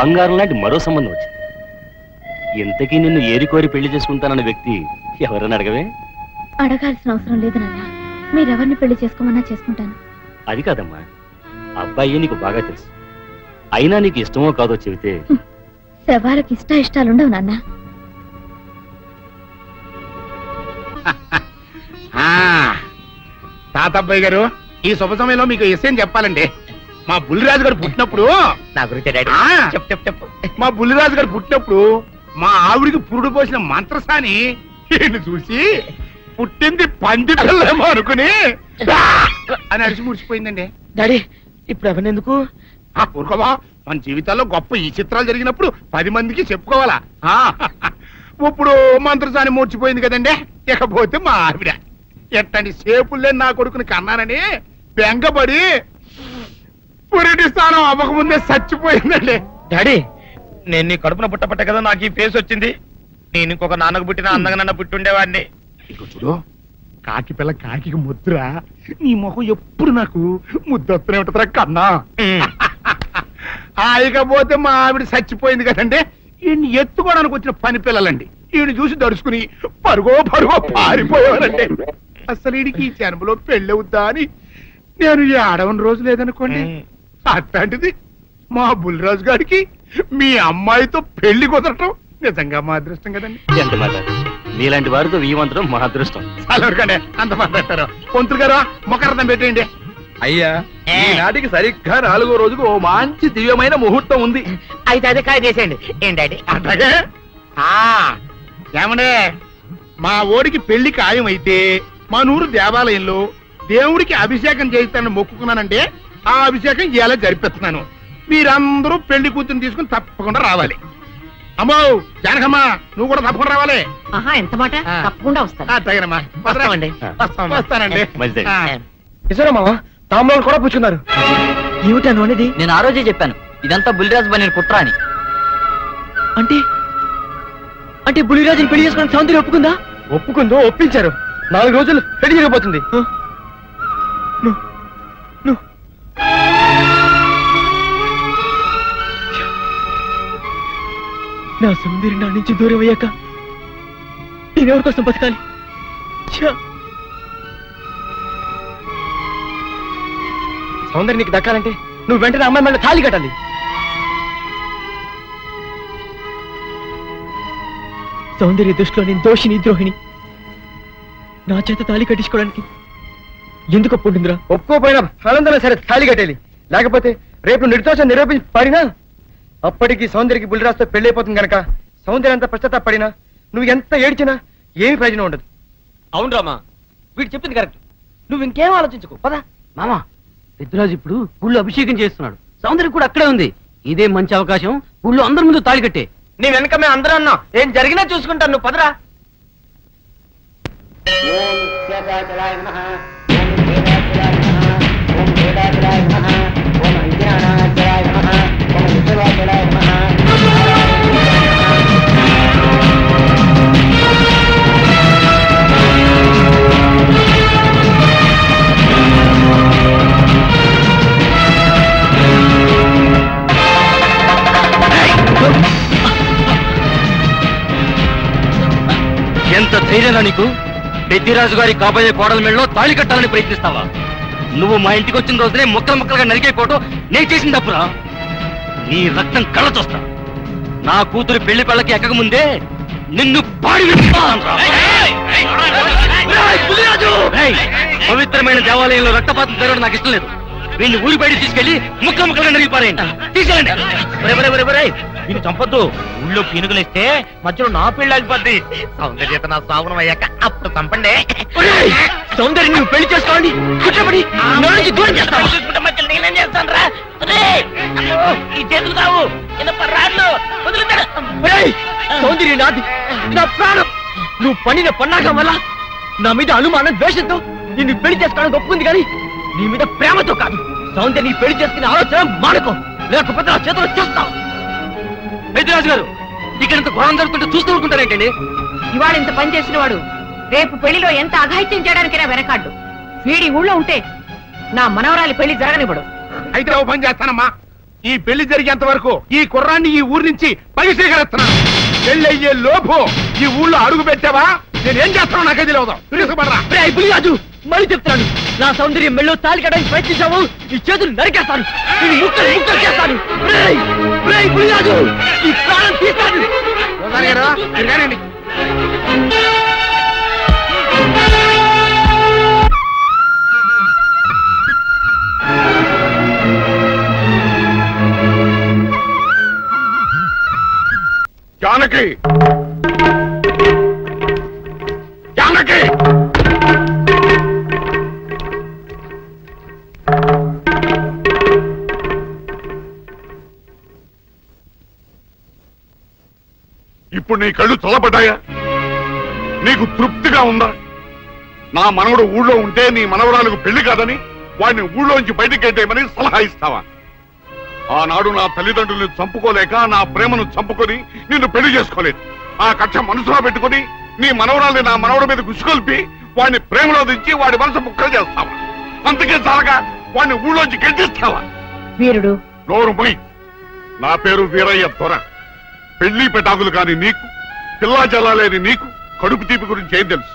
బంగారం లాంటి మరో సంబంధం వచ్చింది. ఇంతకీ నిన్ను ఏరికోరి పెళ్లి చేసుకుంటానన్న వ్యక్తి ఎవరని అడగవే? అడగాల్సిన అవసరం లేదు నాన్న, మీరెవరిని పెళ్లి చేసుకోమన్నా చేసుకుంటాను. అది కాదమ్మా, అబ్బాయి నీకు బాగా తెలుసు. అయినా నీకు ఇష్టమో కాదో చెబితే. శవాలకి ఇష్టాలుండవు నాన్న. తాతబ్బాయి గారు, ఈ శుభ సమయంలో మీకు విషయం చెప్పాలండి. మా బుల్లిరాజు గారు పుట్టినప్పుడు నా గురించి డాడీ ఆ. చెప్పు మా బుల్లిరాజు గారు పుట్టినప్పుడు మా ఆవిడికి పురుడు పోసిన మంత్రసాని ఈయన్ని చూసి పుట్టింది పంది పిల్లేమో అనుకుని "బా!" అని అరిచి ముడిచిపోయిందండి. డాడీ ఇప్పుడు ఎవరినెందుకు ఆ ఊరుకోవా, మన జీవితాల్లో గొప్ప ఈ చిత్రాలు జరిగినప్పుడు 10 మందికి చెప్పుకోవాలా. ఆ, ఇప్పుడు మంత్రసాని మూర్చిపోయింది కదండి, ఇకపోతే మా ఆవిడ ఎట్టండి సేపుల్లే నా కొడుకుని కన్నానని బెంగపడి పురిటి స్థానం అవ్వకముందే చచ్చిపోయిందండి. డాడీ నేను నీ కడుపున పుట్టపట్ట కదా నాకు ఈ ఫేస్ వచ్చింది. నేను ఇంకొక నాన్నకు పుట్టిన అందంగా నన్ను పుట్టుండేవాడిని. ఇక చూడు, కాకి పిల్ల కాకి ముద్దురా, నీ మొహం ఎప్పుడు నాకు ముద్దొత్తనే ఉంటుందిరా కన్నా. ఇకపోతే మా ఆవిడ చచ్చిపోయింది కదండి, ఈయన్ని ఎత్తుకోవడానికి వచ్చిన పని పిల్లలండి ఈయన చూసి దడుచుకుని పరుగో పారిపోయేవారండి. అసలు ఈడికి ఈ జన్మలో పెళ్ళవుద్దా అని నేను ఏడవని రోజు లేదనుకోండి. అట్లాంటిది మా బుల్లిరాజు గారికి మీ అమ్మాయితో పెళ్లి కుదరటం నిజంగా మా అదృష్టం కదండి. ఎంత మాట, మీలాంటి వారితో వీయమంతరం మా అదృష్టం. చాలా వరకండి అంత మాట్లాడతారు. పొంతులు గారు మొకరదం పెట్టేయండి. అయ్యా ఈనాటికి సరిగ్గా 4వ రోజుకు ఓ మంచి దివ్యమైన ముహూర్తం ఉంది. అయితే అదే కాయ చేసేయండి. ఏం డాడీ? అట్లాగే ఏమండే, మా ఓడికి పెళ్లి ఖాయం అయితే మా నూరు దేవాలయంలో దేవుడికి అభిషేకం చేయిస్తానని మొక్కుకున్నానంటే ఆ అభిషేకం ఇలా జరిపిస్తున్నాను. మీరందరూ పెళ్లి కూతురు తీసుకుని తప్పకుండా రావాలి. అమ్మో జానకమ్మ, నువ్వు కూడా తప్పకుండా రావాలి. ఆహా, ఎంత మాట, తప్పకుండా వస్తాను. అట్లాగేనమ్మా, వస్తామండి. వస్తానండి. మంచిది. నిజమా తాంబూలం కూడా పుచ్చుకున్నారు? ఏమిటాను అనేది? నేను ఆ రోజే చెప్పాను ఇదంతా బుల్లిరాజు బని కుట్ర అని. అంటే అంటే బుల్లిరాజుని పెళ్లి చేసుకోవడానికి సౌందర్య ఒప్పుకుందా? ఒప్పుకుందో, ఒప్పించారు. 4 రోజులు పెళ్లి జరిగిపోతుంది. నా సౌందర్య నా నుంచి దూరం అయ్యాక నేనెవరి కోసం బతకాలి? సౌందర్య నీకు దక్కాలంటే నువ్వు వెంటనే అమ్మాయి మళ్ళీ తాళి కట్టాలి. సౌందర్య దృష్టిలో నేను దోషిని, ద్రోహిణి. నా చేత తాళి కట్టించుకోవడానికి ఎందుకు ఒప్పుకుంటుందిరా? ఒప్పుకోపోయినా ఆనందం సరే తాళి కట్టేది. లేకపోతే రేపు నిర్దోషం నిరూపించి పడినా అప్పటికి సౌందర్యకి బుల్లిరాజుతో పెళ్ళైపోతుంది కనుక సౌందర్య అంతా పశ్చాత్తాపడినా నువ్వు ఎంత ఏడ్చినా ఏమి ప్రయోజనం ఉండదు. అవును రామా, వీడు చెప్పింది కరెక్ట్. నువ్వు ఇంకేం ఆలోచించుకో పదా. మామా, పెద్దరాజు ఇప్పుడు గుళ్ళు అభిషేకం చేస్తున్నాడు, సౌందర్య కూడా అక్కడే ఉంది. ఇదే మంచి అవకాశం, గుళ్ళు అందరి ముందు తాళి కట్టే. నీ వెనక మేము అందరూ అన్నాం, ఏం జరిగినా చూసుకుంటాను. నువ్వు పదరా. ఎంత ధైర్యంగా నీకు? పెద్దిరాజు గారి కాబోయే కోడల మెళ్ళలో తాళి కట్టాలని ప్రయత్నిస్తావా? నువ్వు మా ఇంటికి వచ్చిన రోజునే ముక్కలు ముక్కలుగా నరికైపోవటం నేను చేసిన తప్పురా. నీ రక్తం కళ్ళ చూస్తా. నా కూతురు పెళ్లి పళ్ళకి ఎక్కక ముందే నిన్ను పాడి విడిపిస్తానురా. పవిత్రమైన దేవాలయంలో రక్తపాతం జరగడం నాకు ఇష్టం లేదు. వీడిని ఊరి బయట తీసుకెళ్లి ముక్కలు ముక్కలుగా నరిగిపారేయండి. తీసుకెళ్ళండి. వీళ్ళు చంపొద్దు. ఊళ్ళో పీనుగులేస్తే మధ్యలో నా పెళ్లి ఆగిపోద్ది. సౌందర్యత నా సాగునం అయ్యాక అప్పుడు చంపండి. సౌందర్య నువ్వు పెళ్లి చేసుకోండి, కూర్చోబడి దూరం చేస్తావు. చూసుకుంటే మధ్యలో నేనేం చేస్తాను రా? ఈ చేతులు కావు, రాళ్ళు వదులుతాడు. సౌందర్య నాది, నా ప్రాణం. నువ్వు పండిన పన్నాగం వల్ల నా మీద అనుమానం, ద్వేషంతో నిన్ను పెళ్లి చేసుకోవడానికి ఒప్పుకుంది కానీ నీ మీద ప్రేమతో కాదు. సౌందర్య నీ పెళ్లి చేసుకునే ఆలోచన మానుకో, లేకపోతే నా చేతులు చేస్తావు. పెద్దిరాజు గారు, ఇక్కడ ఇంత ఘోరం జరుగుతుంటే చూస్తూ ఊరుకుంటారేంటండి? ఇవాళ ఇంత పని చేసిన వాడు రేపు పెళ్లిలో ఎంత అఘాయిత్యం చేయడానికైనా వెనకాడ్డు. వీడి ఊళ్ళో ఉంటే నా మనవరాలి పెళ్లి జరగనివ్వడు. అయితే ఓ పని చేస్తానమ్మా, ఈ పెళ్లి జరిగేంత వరకు ఈ కుర్రాన్ని ఈ ఊరి నుంచి బహిష్కరిస్తున్నాను. పెళ్లి అయ్యే లోపు ఈ ఊళ్ళో అడుగు పెట్టావా నేనేం చేస్తానో నాకే తెలియదు. రాజు మళ్ళీ చెప్తాను, నా సౌందర్యం మెళ్ళో తాళి కట్టడానికి ప్రయత్నించావు, ఈ చేతులు నరికేస్తాను, నేను ముక్కలు ముక్కలు చేస్తాను. రాజు ఈ ప్రాణం తీస్తాను. జానకి జానకి ఇప్పుడు నీ కళ్ళు చల్లబడ్డాయా? నీకు తృప్తిగా ఉందా? నా మనవడు ఊళ్ళో ఉంటే నీ మనవరాలకు పెళ్లి కాదని వాడిని ఊళ్ళోంచి బయటికి గెట్టేయమని సలహా ఇస్తావా? ఆనాడు నా తల్లిదండ్రుల్ని చంపుకోలేక నా ప్రేమను చంపుకొని నిన్ను పెళ్లి చేసుకోలేదు. ఆ కక్ష మనసులో పెట్టుకుని నీ మనవరాల్ని నా మనవడి మీద గుసుకొల్పి వాడిని ప్రేమలో దించి వాడి మనసు ముక్కలు చేస్తావా? అంతకే చాలగా వాడిని ఊళ్ళోంచి గెంటిస్తావా? వీరుడు నోరు మొయ్. నా పేరు వీరయ్య దొర. పెళ్లి పెటాకులు కాని నీకు, పిల్లా జల్లాలేని నీకు కడుపు తీపి గురించి ఏం తెలుసు?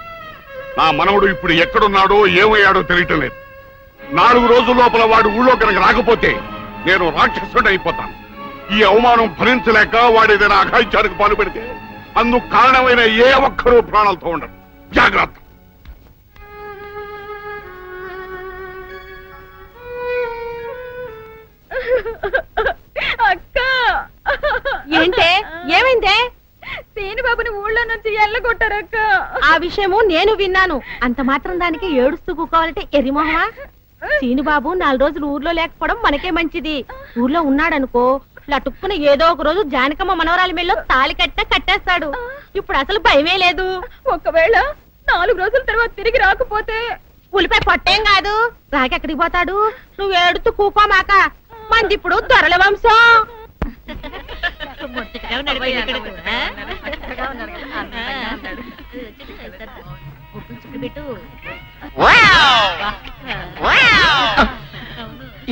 నా మనవడు ఇప్పుడు ఎక్కడున్నాడో ఏమయ్యాడో తెలియటం లేదు. 4 రోజుల లోపల వాడు ఊళ్ళో కనుక రాకపోతే నేను రాక్షసుడు అయిపోతాను. ఈ అవమానం భరించలేక వాడేదైనా అఘాయిత్యానికి పాల్పడితే అందుకు కారణమైన ఏ ఒక్కరూ ప్రాణాలతో ఉండరు. జాగ్రత్త. అక్క ఏంటే ఏమైందే? సీనుబాబుని ఊళ్ళో నుంచి ఎల్లగొట్టారక్క. ఆ విషయము నేను విన్నాను. అంత మాత్రం దానికి ఏడుస్తూ కూకోవాలంటే ఎరిమోహమా? సీనుబాబు 4 రోజులు ఊర్లో లేకపోవడం మనకే మంచిది. ఊర్లో ఉన్నాడనుకో లటుక్కున ఏదో ఒక రోజు జానకమ్మ మనవరాలి మెల్లో తాళి కట్టేస్తాడు. ఇప్పుడు అసలు భయమే లేదు. ఒకవేళ 4 రోజుల తర్వాత తిరిగి రాకపోతే ఉలిపై పొట్టేం కాదు, రాకెక్కడికి పోతాడు? నువ్వు ఏడుతూ కూకోమాక. మంది ఇప్పుడు దొరల వంశం.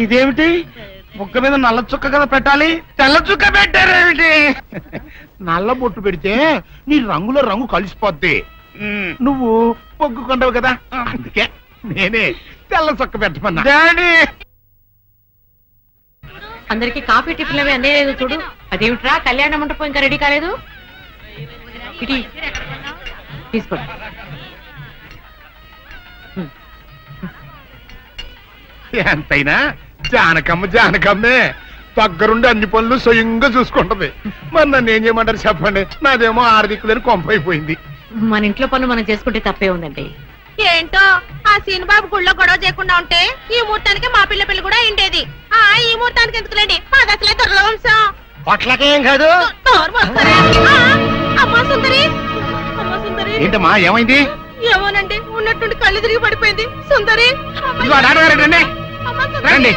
ఇదేమిటి? ముక్క మీద నల్ల చుక్క కదా పెట్టాలి, తెల్ల చుక్క పెట్టారేమిటి? నల్ల బొట్టు పెడితే నీ రంగులో రంగు కలిసిపోద్ది. నువ్వు పొగ్గుకుంటావు కదా, అందుకే నేనే తెల్ల చొక్క పెట్టమన్నా. డాడీ అందరికి కాఫీ టిఫిన్ అవి అందేలేదు చూడు. అదేమిట్రా కళ్యాణ మంటపం ఇంకా రెడీ కాలేదు? ఇటీ తీసుకోండి. ఎంతైనా జానకమ్మే దగ్గరుండి అన్ని పనులు స్వయంగా చూసుకుంటది. మరి నన్ను ఏం చేయమంటారు చెప్పండి? నాదేమో ఆర్థికులని కొంపైపోయింది. మన ఇంట్లో పనులు మనం చేసుకుంటే తప్పే ఉందండి. ఏంటో ఆ సీనుబాబు గుళ్ళో గొడవ చేయకుండా ఉంటే ఈ ముహూర్తానికి మా పిల్ల పెళ్లి కూడా అయిండేది. ఈ ముహూర్తానికి ఎందుకులేండి, మాది అసలే దొరల వంశం. పొట్లకేం కాదు. అమ్మా సుందరి, అమ్మా సుందరి. ఏంటమ్మా ఏమైంది? ఏమోనండి, ఉన్నట్టుండి కళ్ళు తిరిగి పడిపోయింది. సుందరి, ఇదిగో నాన్నగారు రండి అమ్మా సుందరి. రండి.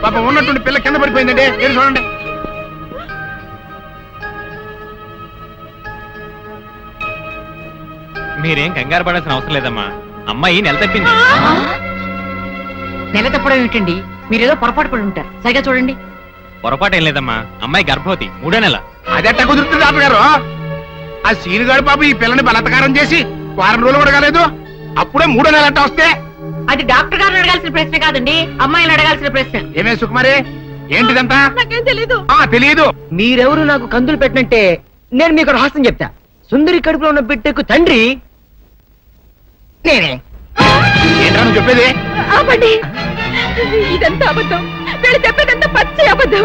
పాపం ఉన్నట్టుండి పిల్ల కింద పడిపోయిందండి. మీరు చూడండి. మీరేం కంగారు పడాల్సిన అవసరం లేదమ్మా. అమ్మాయి నెల తప్పింది. నెల తప్పడం ఏమిటండి? మీరేదో పొరపాటు పడి ఉంటారు. సరిగా చూడండి. పొరపాటు ఏం లేదమ్మా. అమ్మాయి గర్భవతి, 3వ నెల. అదెట్ట కుదురుతుంది డాక్టర్ గారు? ఆ సీనుగాడు పాప ఈ పిల్లని బలాత్కారం చేసి 4 రోజులు కూడా కాలేదు, అప్పుడే 3వ నెల అట్ట వస్తే? అది డాక్టర్ గారిని అడగాల్సిన ప్రశ్న కాదండి, అమ్మాయిని అడగాల్సిన ప్రశ్న. ఏమే సుకుమారి, ఏంటిదంతా? నాకేం తెలీదు. తెలీదు. మీరెవరు నాకు కందులు పెట్టినంటే నేను మీకు రహస్యం చెప్తా. సుందరి కడుపులో ఉన్న బిడ్డకు తండ్రి నేనే. ఏంటో నువ్వు చెప్పేది? ఆపండి, ఇదంతా అబద్ధం. వీళ్ళు చెప్పేదంతా పచ్చి అబద్ధం.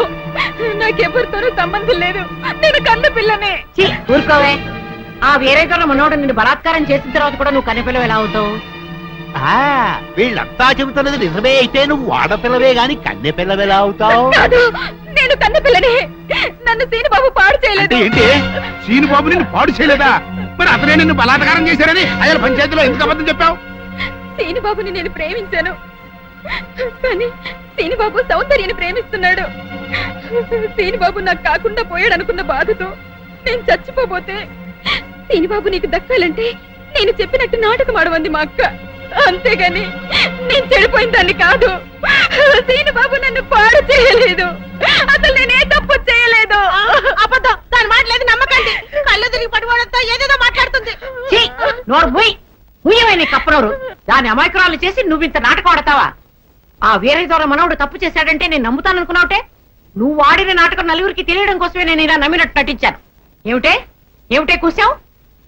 నాకెవరితోనూ సంబంధం లేదు. నేను కన్న పిల్లనే. ఊరుకోవే. ఆ వేరేతో మనోడు నిన్ను బలాత్కారం చేసిన తర్వాత కూడా నువ్వు కన్నెపిల్లవు ఎలా అవుతావు? వీళ్ళంతా చెబుతున్నది నిజమే అయితే నువ్వు ఆడపిల్లవే గాని కన్నె పిల్లవెలా అవుతావు? కాదు, నేను కన్న పిల్లనే. నన్ను సీనుబాబు పాడు చేయలేదు. ఏంటి? సీనుబాబు నిన్ను పాడు చేయలేదా? మరి అతనే నిన్ను బలాత్కారం చేశారని అయ్యారు పంచాయతీలో ఎందుకు అబద్ధం చెప్పావు? సీనుబాబుని నేను ప్రేమించాను, కానీ సీనుబాబు సౌందర్యని ప్రేమిస్తున్నాడు. సీనుబాబు నాకు కాకుండా పోయాడు అనుకున్న బాధతో నేను చచ్చిపోబోతే, సీనుబాబు నీకు దక్కాలంటే నేను చెప్పినట్టు నాటకం ఆడమంది మా అక్క. అంతేగాని నేను చెడిపోయిన దాన్ని కాదు. సీనుబాబు నన్ను పాడు చేయలేదు. అసలు నేనే తప్పు చేయలేదు. అబద్ధం, దాని మాటలేదు నమ్మకండి. కళ్ళు తిరిగి పడిపోవడంతో ఏదేదో మాట్లాడుతుంది. నోరు పోయి ముయ్యమైన కప్పనోరు. దాని అమాయకురాలు చేసి నువ్వు ఇంత నాటకం ఆడతావా? ఆ వేరే ద్వారా మనవుడు తప్పు చేశాడంటే నేను నమ్ముతాననుకున్నావుటే. నువ్వు ఆడిన నాటకం నలుగురికి తెలియడం కోసమే నేను ఇలా నమ్మినట్టు నటించాను. ఏమిటే కూసావు?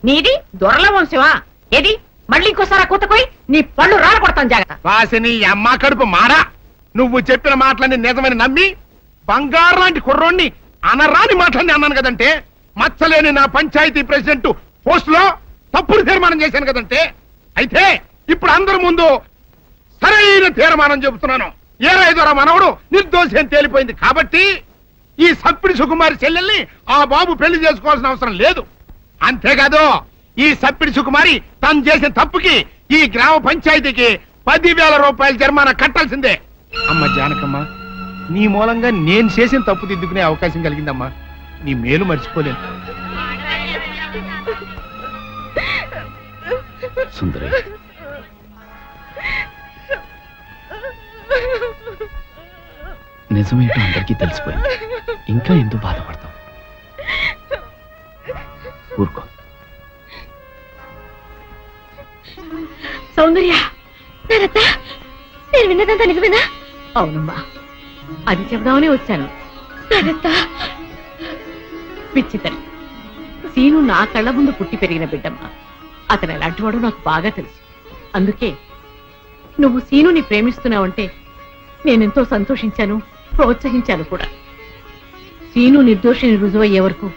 నీది దొరల వంశమా? ఏది మళ్ళీ ఇంకోసారి కూతకోయి నీ పళ్ళు రాలకొడతాను. జాగ్రత్త. వాసిని అమ్మ కడుపు మారా. నువ్వు చెప్పిన మాటలన్నీ నిజమని నమ్మి బంగారు లాంటి కుర్రోణ్ణి అనరాని మాటలన్నీ అన్నాను కదంటే మచ్చలేని నా పంచాయతీ ప్రెసిడెంట్ పోస్ట్ లో తప్పుడు తీర్మానం చేశాను కదంటే. అయితే ఇప్పుడు అందరి ముందు సరైన తీర్మానం చెబుతున్నాను. ఏ రైతురా మనవడు నిర్దోషి అని తేలిపోయింది కాబట్టి ఈ సప్పిడి సుకుమారి చెల్లెల్ని ఆ బాబు పెళ్లి చేసుకోవాల్సిన అవసరం లేదు. అంతేకాదు ఈ సప్పిడి సుకుమారి తను చేసిన తప్పుకి ఈ గ్రామ పంచాయతీకి 10,000 రూపాయల జరిమానా కట్టాల్సిందే. అమ్మ జానకమ్మ, నీ మూలంగా నేను చేసిన తప్పు దిద్దుకునే అవకాశం కలిగిందమ్మా. నీ మేలు మర్చిపోలేను. సుందరి, నిజమేంటో అందరికీ తెలిసిపోయింది. ఇంకా ఎందుకు బాధపడతావు? ఊరుకో. సౌందర్య, నేను విన్నదంతా నిజమేనా? అవునమ్మా, అది చెబుదామని వచ్చాను. పిచ్చి తల్లి, సీను నా కళ్ళ ముందు పుట్టి పెరిగిన బిడ్డమ్మా. అతను ఎలాంటి వాడో నాకు బాగా తెలుసు. అందుకే నువ్వు సీనుని ప్రేమిస్తున్నావంటే నేనెంతో సంతోషించాను, ప్రోత్సహించాను కూడా. సీను నిర్దోషిని రుజువయ్యే వరకు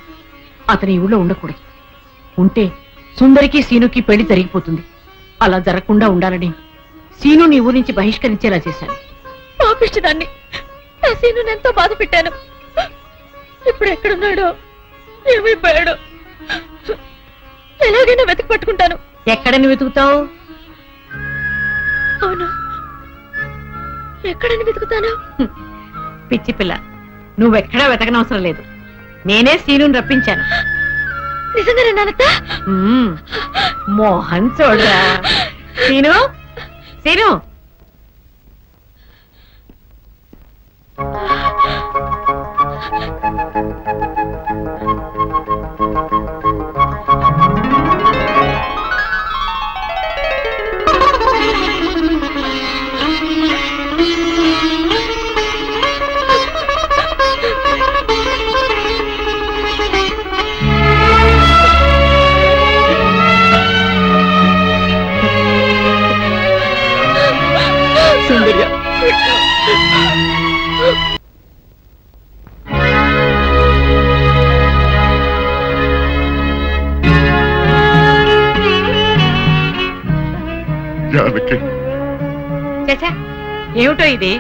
అతని ఊళ్ళో ఉండకూడదు. ఉంటే సుందరికి సీనుకి పెళ్లి జరిగిపోతుంది. అలా జరగకుండా ఉండాలని సీను నీ ఊరి నుంచి బహిష్కరించేలా చేశాను. పాపిష్టిదాన్ని, నా సీను ఎంతో బాధ పెట్టాను. ఇప్పుడు ఎక్కడున్నాడో, ఏమైపోయాడో ఎలాగైనా వెతికి పట్టుకుంటాను. ఎక్కడని వెతుకుతావు? అవును, ఎక్కడని వెతుకుతాను? పిచ్చి పిల్ల, నువ్వెక్కడా వెతకనవసరం లేదు. నేనే సీనుని రప్పించాను. నిజంగానే నాన్నత్త? మోహన్ చూడరా. సీను, సీను, సుందర్య, జానకి, చచ్చా, ఏమిటో ఇది?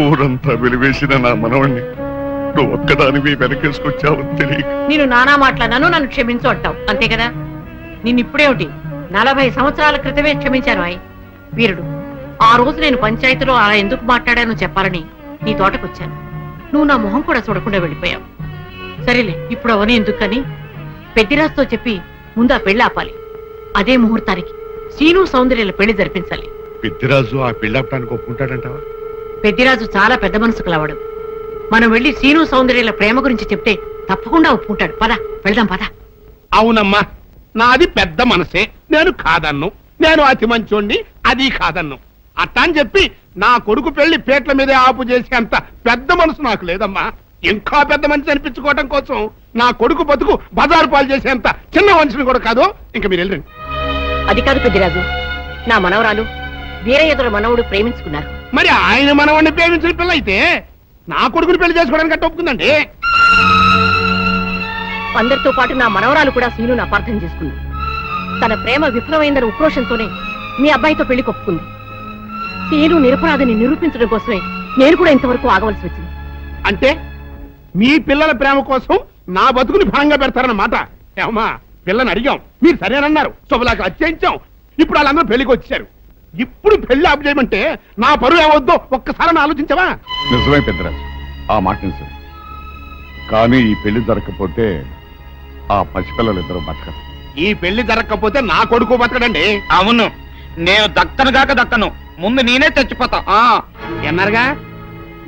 ఊరంతా వెలివేసిన నా మనవణ్ణి నువ్వు ఒక్కదానివి వెనకేసుకొచ్చావని తెలియక నేను నానా మాట్లాడినాను, నన్ను క్షమించు అంటావు, అంతే కదా? నిన్నిప్పుడేమిటి, 40 సంవత్సరాల క్రితమే క్షమించాను. వీరుడు, ఆ రోజు నేను పంచాయతీలో అలా ఎందుకు మాట్లాడానో చెప్పాలని నీ తోటకొచ్చాను. నువ్వు నా మొహం కూడా చూడకుండా వెళ్ళిపోయావు. సరేలే, ఇప్పుడు అవన్నీ ఎందుకని పెద్దిరాజుతో చెప్పి ముందు ఆ పెళ్లి ఆపాలి. అదే ముహూర్తానికి సీను సౌందర్యాల పెళ్లి జరిపించాలి. పెద్దిరాజు ఆ పెళ్ళాపడానికి ఒప్పుకుంటాడంటావా? పెద్దిరాజు చాలా పెద్ద మనసు కలవాడు. మనం వెళ్లి సీను సౌందర్యాల ప్రేమ గురించి చెప్తే తప్పకుండా ఒప్పుకుంటాడు. పద, వెళ్దాం పద. అవునమ్మా, నాది పెద్ద మనసే, నేను కాదన్ను. నేను అతి మంచోండి, అది కాదన్ను. అట్టా అని చెప్పి నా కొడుకు పెళ్లి పేట్ల మీదే ఆపు చేసే అంత పెద్ద మనసు నాకు లేదమ్మా. ఇంకా పెద్ద మనిషి అనిపించుకోవడం కోసం నా కొడుకు బతుకు బజారు పాలు చేసేంత చిన్న మనిషిని కూడా కాదు. ఇంకా మీరు వెళ్ళండి. అది కాదు పెద్దిరాజు, నా మనవరాలు వీరయ్యదుల మనవుడు ప్రేమించుకున్నారు. మరి ఆయన మనవాడిని ప్రేమించిన పిల్ల అయితే నా కొడుకుని పెళ్లి చేసుకోవడానికి అట్ట ఒప్పుకుందండి. అందరితో పాటు నా మనవరాలు కూడా సీనును అపార్థం చేసుకుంది. తన ప్రేమ విఫలమైందన్న ఉక్రోషంతోనే మీ అబ్బాయితో పెళ్లి కొప్పుకుంది. సీను నిరపరాధిని నిరూపించడం కోసమే నేను కూడా ఇంతవరకు ఆగవలసి వచ్చింది. అంటే మీ పిల్లల ప్రేమ కోసం నా బతుకుని భాగంగా పెడతారన్నమాట. ఏమా, పిల్లని అడిగాం, మీరు సరేనన్నారు, శుభలాగా అత్యించాం. ఇప్పుడు వాళ్ళందరూ పెళ్లికి వచ్చారు. ఇప్పుడు పెళ్లి ఆపు చేయమంటే నా పరువు ఏమవుద్దో ఒక్కసారి ఆలోచించవా? నిజమే పెద్దరాజు, ఆ మాట నిజమే. కానీ ఈ పెళ్లి జరగకపోతే ఆ పసిపిల్లలిద్దరూ బతకరు. ఈ పెళ్లి జరగకపోతే నా కొడుకు బతకడండి. అవును, నేను దక్కను కాక దక్కను, ముందు నేనే చచ్చిపోతా. ఎన్నారుగా,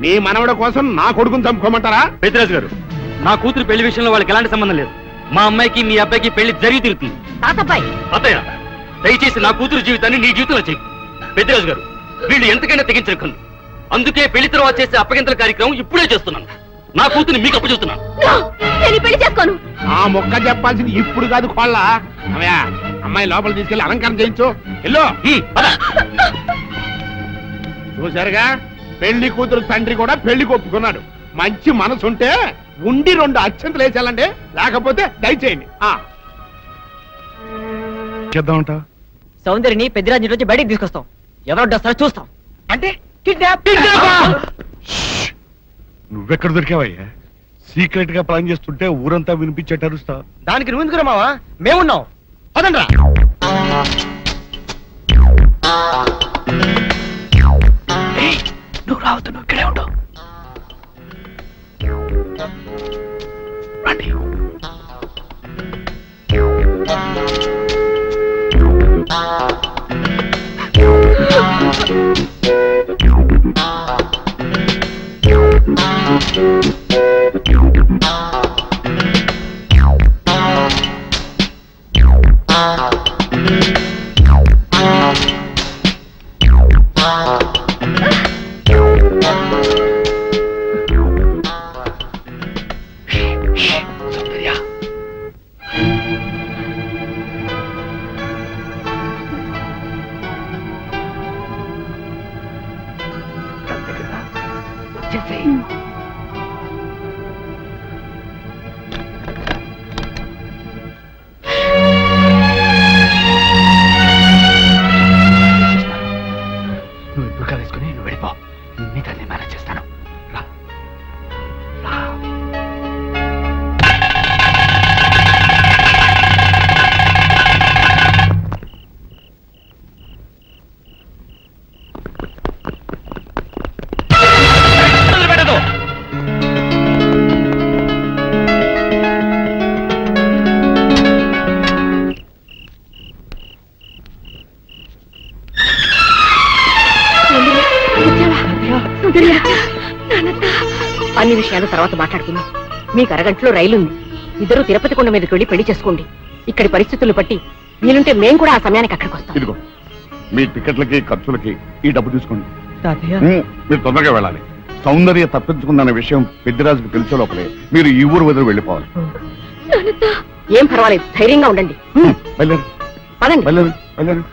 మీ మనవడ కోసం నా కొడుకుని చంపుకోమంటారా? పెద్దరాజు గారు, నా కూతురు పెళ్లి విషయంలో వాళ్ళకి ఎలాంటి సంబంధం లేదు. మా అమ్మాయికి మీ అబ్బాయికి పెళ్లి జరిగి తిరుగుతుంది. తాతబ్బాయి, అత్తయ్య, దయచేసి నా కూతురు జీవితాన్ని నీ జీవితంలో చెయ్యి. పెద్దరాజు గారు, వీళ్ళు ఎంతకైనా తెగించిన కన్ను. అందుకే పెళ్లి తర్వాత చేసే అప్పగింతల కార్యక్రమం ఇప్పుడే చేస్తున్నాను. నా కూతుర్ని మీకు అప్పచెప్తున్నాను. పెళ్లి చేసుకోను. ఆ మొక్క చెప్పాల్సింది ఇప్పుడు కాదు, కోళ్ళ. అవయా, అమ్మాయి లోపల తీసుకెళ్లి అలంకారం చేయించు. ఎల్లో చూసారుగా, పెళ్లి కూతురు తండ్రి కూడా పెళ్లికి ఒప్పుకున్నాడు. మంచి మనసుంటే ఉండి 2 అక్షంతలు వేసేయాలండి, లేకపోతే దయచేయండి. చేద్దామంట సౌందర్యని పెద్దరాజు రోజు బయటికి తీసుకొస్తాం. ఎవరు వస్తారో చూస్తాం. అంటే కిడ్నాప్. నువ్వెక్కడ దొరికావయ్యా? సీక్రెట్ గా ప్లాన్ చేస్తుంటే ఊరంతా వినిపించేట అరుస్తా. దానికి నువ్వు ఎందుకురా మావా, మేమున్నాం. పదండ్రా. నువ్వు రావద్దు, నువ్వు ఇక్కడే ఉండవు. రండి. నువ్వు బుర్కా వేసుకుని నువ్వు వెళ్ళిపో, మిగతా నేను మేనేజ్ చేస్తాను. రా. అన్ని విషయాలు తర్వాత మాట్లాడుకుందాం. మీకు అరగంటలో రైలు ఉంది. ఇద్దరు తిరుపతి కొండ మీదకి వెళ్ళి పెళ్లి చేసుకోండి. ఇక్కడి పరిస్థితులు బట్టి వీలుంటే మేం కూడా ఆ సమయానికి అక్కడికి వస్తాం. ఇదిగో మీ టికెట్లకి ఖర్చులకి ఈ డబ్బు తీసుకోండి. తాతయ్య మీరు తొందరగా వెళ్ళాలి. సౌందర్య తప్పించుకుందన్న విషయం పెద్దిరాజుకు తెలిసే లోపలే మీరు ఈ ఊరు వదిలి వెళ్ళిపోవాలి. ఏం పర్వాలేదు, ధైర్యంగా ఉండండి. వెళ్ళండి పదండి. వెళ్ళండి వెళ్ళండి.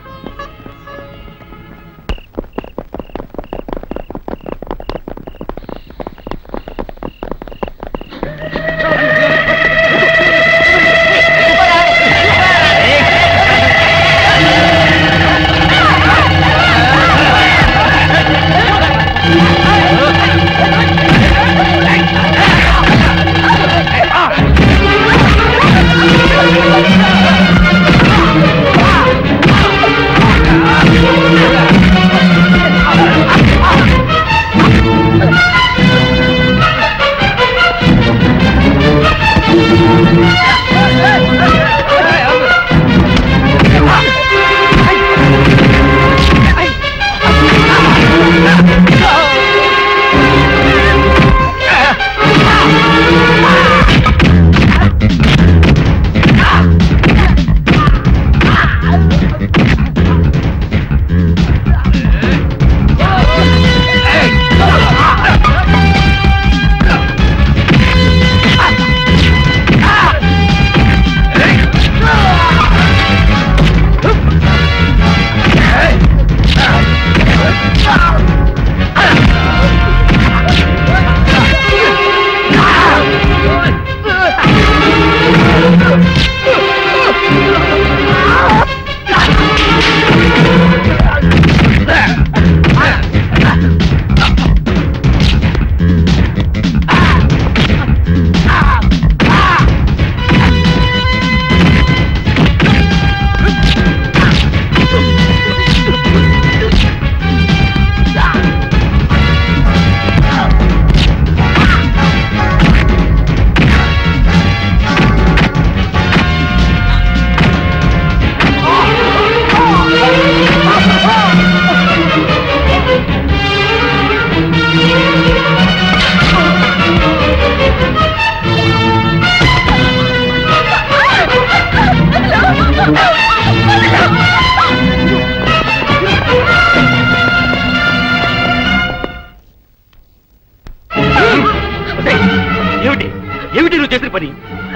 పని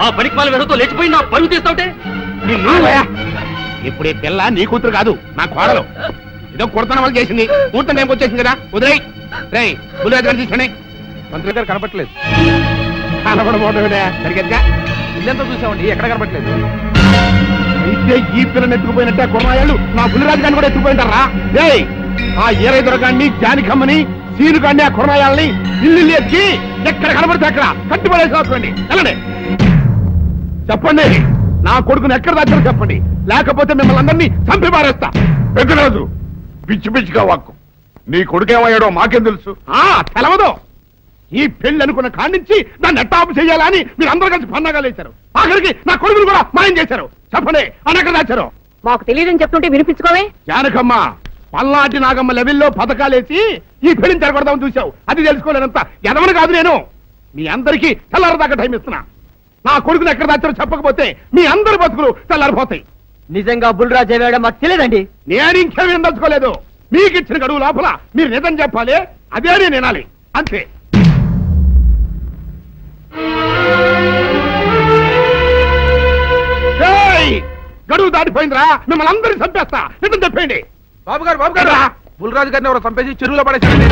ఆ పనికి వాళ్ళ వెనతో లేచిపోయి నా పరుగు తీస్తావుటే ఇప్పుడు ఈ పిల్ల నీ కూతురు కాదు, నా కోడలు. ఏదో కొడుతున్న వాళ్ళు చేసింది, కూతురు నేను వచ్చేసింది కదా, వదిలేయ్. రేయ్ బుల్లిరాజు గారు తీసుకోండి. మంత్రి గారు కనపట్లేదు. కనబడబోతుండే సరిగ్గా ఇల్లంతా చూసామండి ఎక్కడ కనబడలేదు. అయితే ఈ పిల్లని ఎత్తుకుపోయినట్టే కుర్రాయాళ్ళు నా బుల్లిరాజు గారిని కూడా ఎత్తుకుపోయింటారా? ఏయ్ ఆ ఏరై దొరగాన్ని జానికమ్మని సీనుగాన్ని ఆ కుర్రాయాల్ని ఇల్లు ఎత్తి ఎక్కడ కనబడితే అక్కడ కట్టుబడేసి వస్తుంది. వెళ్ళండి చెప్పండి, నా కొడుకుని ఎక్కడ దాచారో చెప్పండి, లేకపోతే మిమ్మల్ని అందరినీ చంపి మారేస్తా. పెద్దరాజు పిచ్చి పిచ్చిగా వాక్కు. నీ కొడుకేమయ్యాడో మాకేం తెలుసు? తెలవదు. ఈ పెళ్లి అనుకున్న కాడి నుంచి దాన్ని ఎట్టాపు చేయాలని మీరు అందరూ కలిసి పన్నాగాలు వేశారు. ఆఖరికి నా కొడుకును కూడా మాయం చేశారు. చెప్పండి అని ఎక్కడ దాచారు? మాకు తెలియదని చెప్తుంటే వినిపించుకోవే. జానకమ్మ పల్లాటి నాగమ్మ లెవెల్లో పథకాలేసి ఈ పెళ్లిని జరగొడదామని చూశావు. అది తెలుసుకోలేనంత ఎదవని కాదు నేను. మీ అందరికీ తెల్లారదాకా టైం ఇస్తున్నా. నా కొడుకుని ఎక్కడ దాచారో చెప్పకపోతే మీ అందరి బతుకులు తెల్లారిపోతాయి. నిజంగా బుల్రాజు అయ్యాడో మాకు తెలియదండి. నేను ఇంకేమీ దలుచుకోలేదు. మీకు ఇచ్చిన గడువు లోపల మీరు నిజం చెప్పాలి, అదే నేను వినాలి, అంతే. గడువు దాటిపోయిందిరా, మిమ్మల్ని అందరినీ చంపేస్తా. నిజం చెప్పండి. బాబు గారు బుల్రాజు గారిని ఎవరో చంపేసి చెరువులో పడేసారండి.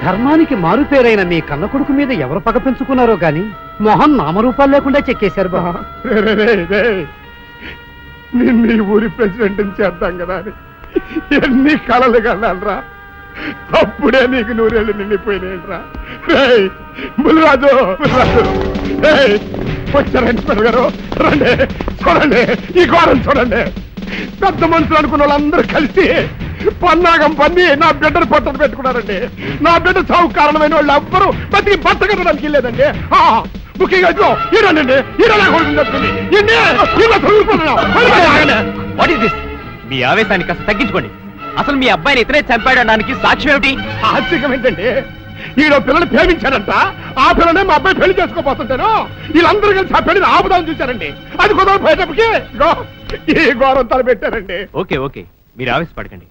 ధర్మానికి మారుపేరైన మీ కన్న కొడుకు మీద ఎవరు పగ పెంచుకున్నారో గాని మొహం నామరూపాలు లేకుండా చెక్కేశారు బా. నిన్ను ఈ ఊరి ప్రెసిడెంట్ చేద్దాం కదా అని ఎన్ని కళలు కన్నారా. అప్పుడే నీకు నూరేళ్ళు నిండిపోయినాయిరా. బుల్రాజు వచ్చారండి పెరగారు. రండి చూడండి, ఈ ఘోరం చూడండి. పెద్ద మనుషులు అనుకున్న వాళ్ళందరూ కలిసి పన్నాగం పన్ని నా బిడ్డను పొట్టను పెట్టుకున్నారండి. నా బిడ్డ చావు కారణమైన వాళ్ళు ఎవ్వరూ బతికి బట్ట కట్టడానికి లేదండి. ముఖ్యంగా ఈరోనండి ఈరో నా కొడుకుని చెప్తుంది. మీ ఆవేశాన్ని కాస్త తగ్గించుకోండి. అసలు మీ అబ్బాయిని ఇతనే చంపాడడానికి సాక్ష్యం ఏమిటి? ఆశ్చర్యం ఏంటండి, ఈడో పిల్లలు ప్రేమించారంట. ఆ పిల్లనే మా అబ్బాయి పెళ్లి చేసుకోబోతుంటాను. వీళ్ళందరూ కలిసి ఆ పెళ్లిని ఆపుదామని చూశారండి. అది కుదరపోయేటప్పటికి ఈ ఘోరం తలపెట్టారండి. ఓకే ఓకే, మీరు ఆవేశపడకండి.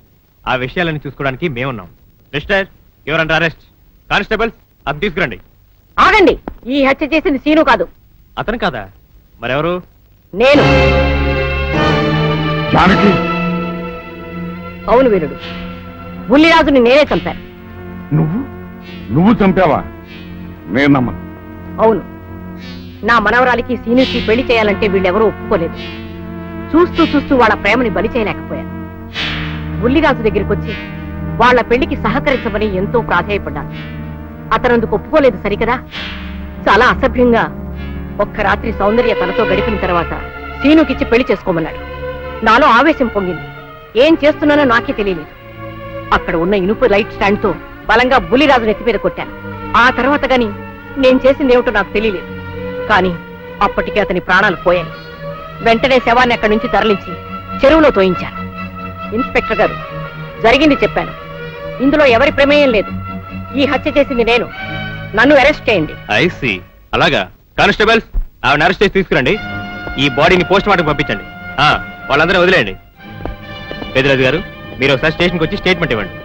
ఆ విషయాలను చూసుకోవడానికి మేమున్నాం. మిస్టర్ ఎవరంటే అరెస్ట్. కానిస్టేబుల్స్ అది తీసుకురండి. ఆగండి, ఈ హత్య చేసింది సీను కాదు. అతను కాదా? మరెవరు? నేను. జానకి అవును వీరుడు, బుల్లిరాజుని నేనే చంపాను. నువ్వు చంపావా? నేను నమ్మను. అవును, నా మనవరాలికి సీనుకి పెళ్లి చేయాలంటే వీళ్ళెవరూ ఒప్పుకోలేదు. చూస్తూ చూస్తూ వాళ్ళ ప్రేమని బలి చేయలేకపోయాను. బుల్లిరాజు దగ్గరికి వచ్చి వాళ్ళ పెళ్లికి సహకరించమని ఎంతో ప్రాధాయపడ్డాను. అతనందుకు ఒప్పుకోలేదు సరికదా. చాలా అసభ్యంగా ఒక్క రాత్రి సౌందర్య తనతో గడిపిన తర్వాత సీనుకిచ్చి పెళ్లి చేసుకోమన్నాడు. నాలో ఆవేశం పొంగింది. ఏం చేస్తున్నానో నాకే తెలియలేదు. అక్కడ ఉన్న ఇనుపు లైట్ స్టాండ్ తో బలంగా బుల్లిరాజు నెత్తి మీద కొట్టాను. ఆ తర్వాత గాని నేను చేసిందేమిటో నాకు తెలియలేదు. కానీ అప్పటికే అతని ప్రాణాలు పోయాయి. వెంటనే శవాన్ని అక్కడి నుంచి తరలించి చెరువులో తోయించాను. ఇన్స్పెక్టర్ గారు, జరిగింది చెప్పాను. ఇందులో ఎవరి ప్రమేయం లేదు. ఈ హత్య చేసింది నేను. నన్ను అరెస్ట్ చేయండి. ఐసి అలాగా. కానిస్టేబుల్స్ ఆవిడ అరెస్ట్ చేసి తీసుకురండి. ఈ బాడీని పోస్ట్ మార్టం పంపించండి. వాళ్ళందరూ వదిలేయండి. పెద్దరాజు గారు, మీరు ఒకసారి స్టేషన్కి వచ్చి స్టేట్మెంట్ ఇవ్వండి.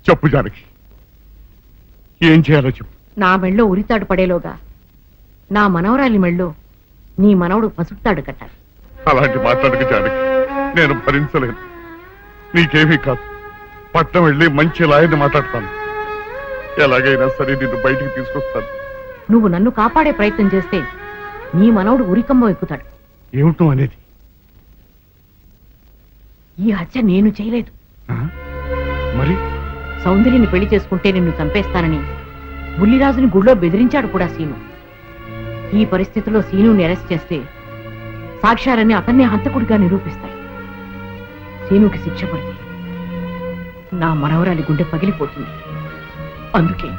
చెప్పు జానకి, ఏం చేయాలో చెప్పు. నా మెళ్ళో ఉరితాడు పడేలోగా నా మనవరాలి మెళ్ళో నీ మనవడు పసుపుతాడు కట్టాలి. అలాంటి మాట్లాడక జానకి, నేను భరించలేను. నీకేమీ కాదు, పట్నం వెళ్ళి మంచి లాయర్ని మాట్లాడతాను. ఎలాగైనా సరే నిన్ను బయటికి తీసుకొస్తాను. నువ్వు నన్ను కాపాడే ప్రయత్నం చేస్తే నీ మనవడు ఉరికంబం ఎక్కుతాడు. ఏమిటో అనేది? ఈ హత్య నేను చేయలేదు. మరి సౌందర్యని పెళ్లి చేసుకుంటే నిన్ను చంపేస్తానని బుల్లిరాజుని గుళ్ళో బెదిరించాడు కూడా సీను. ఈ పరిస్థితిలో సీనుని అరెస్ట్ చేస్తే సాక్ష్యాలన్నీ అతన్నే హంతకుడిగా నిరూపిస్తాయి. సీనుకి శిక్ష పడితే నా మనవరాలి గుండె పగిలిపోతుంది. అందుకే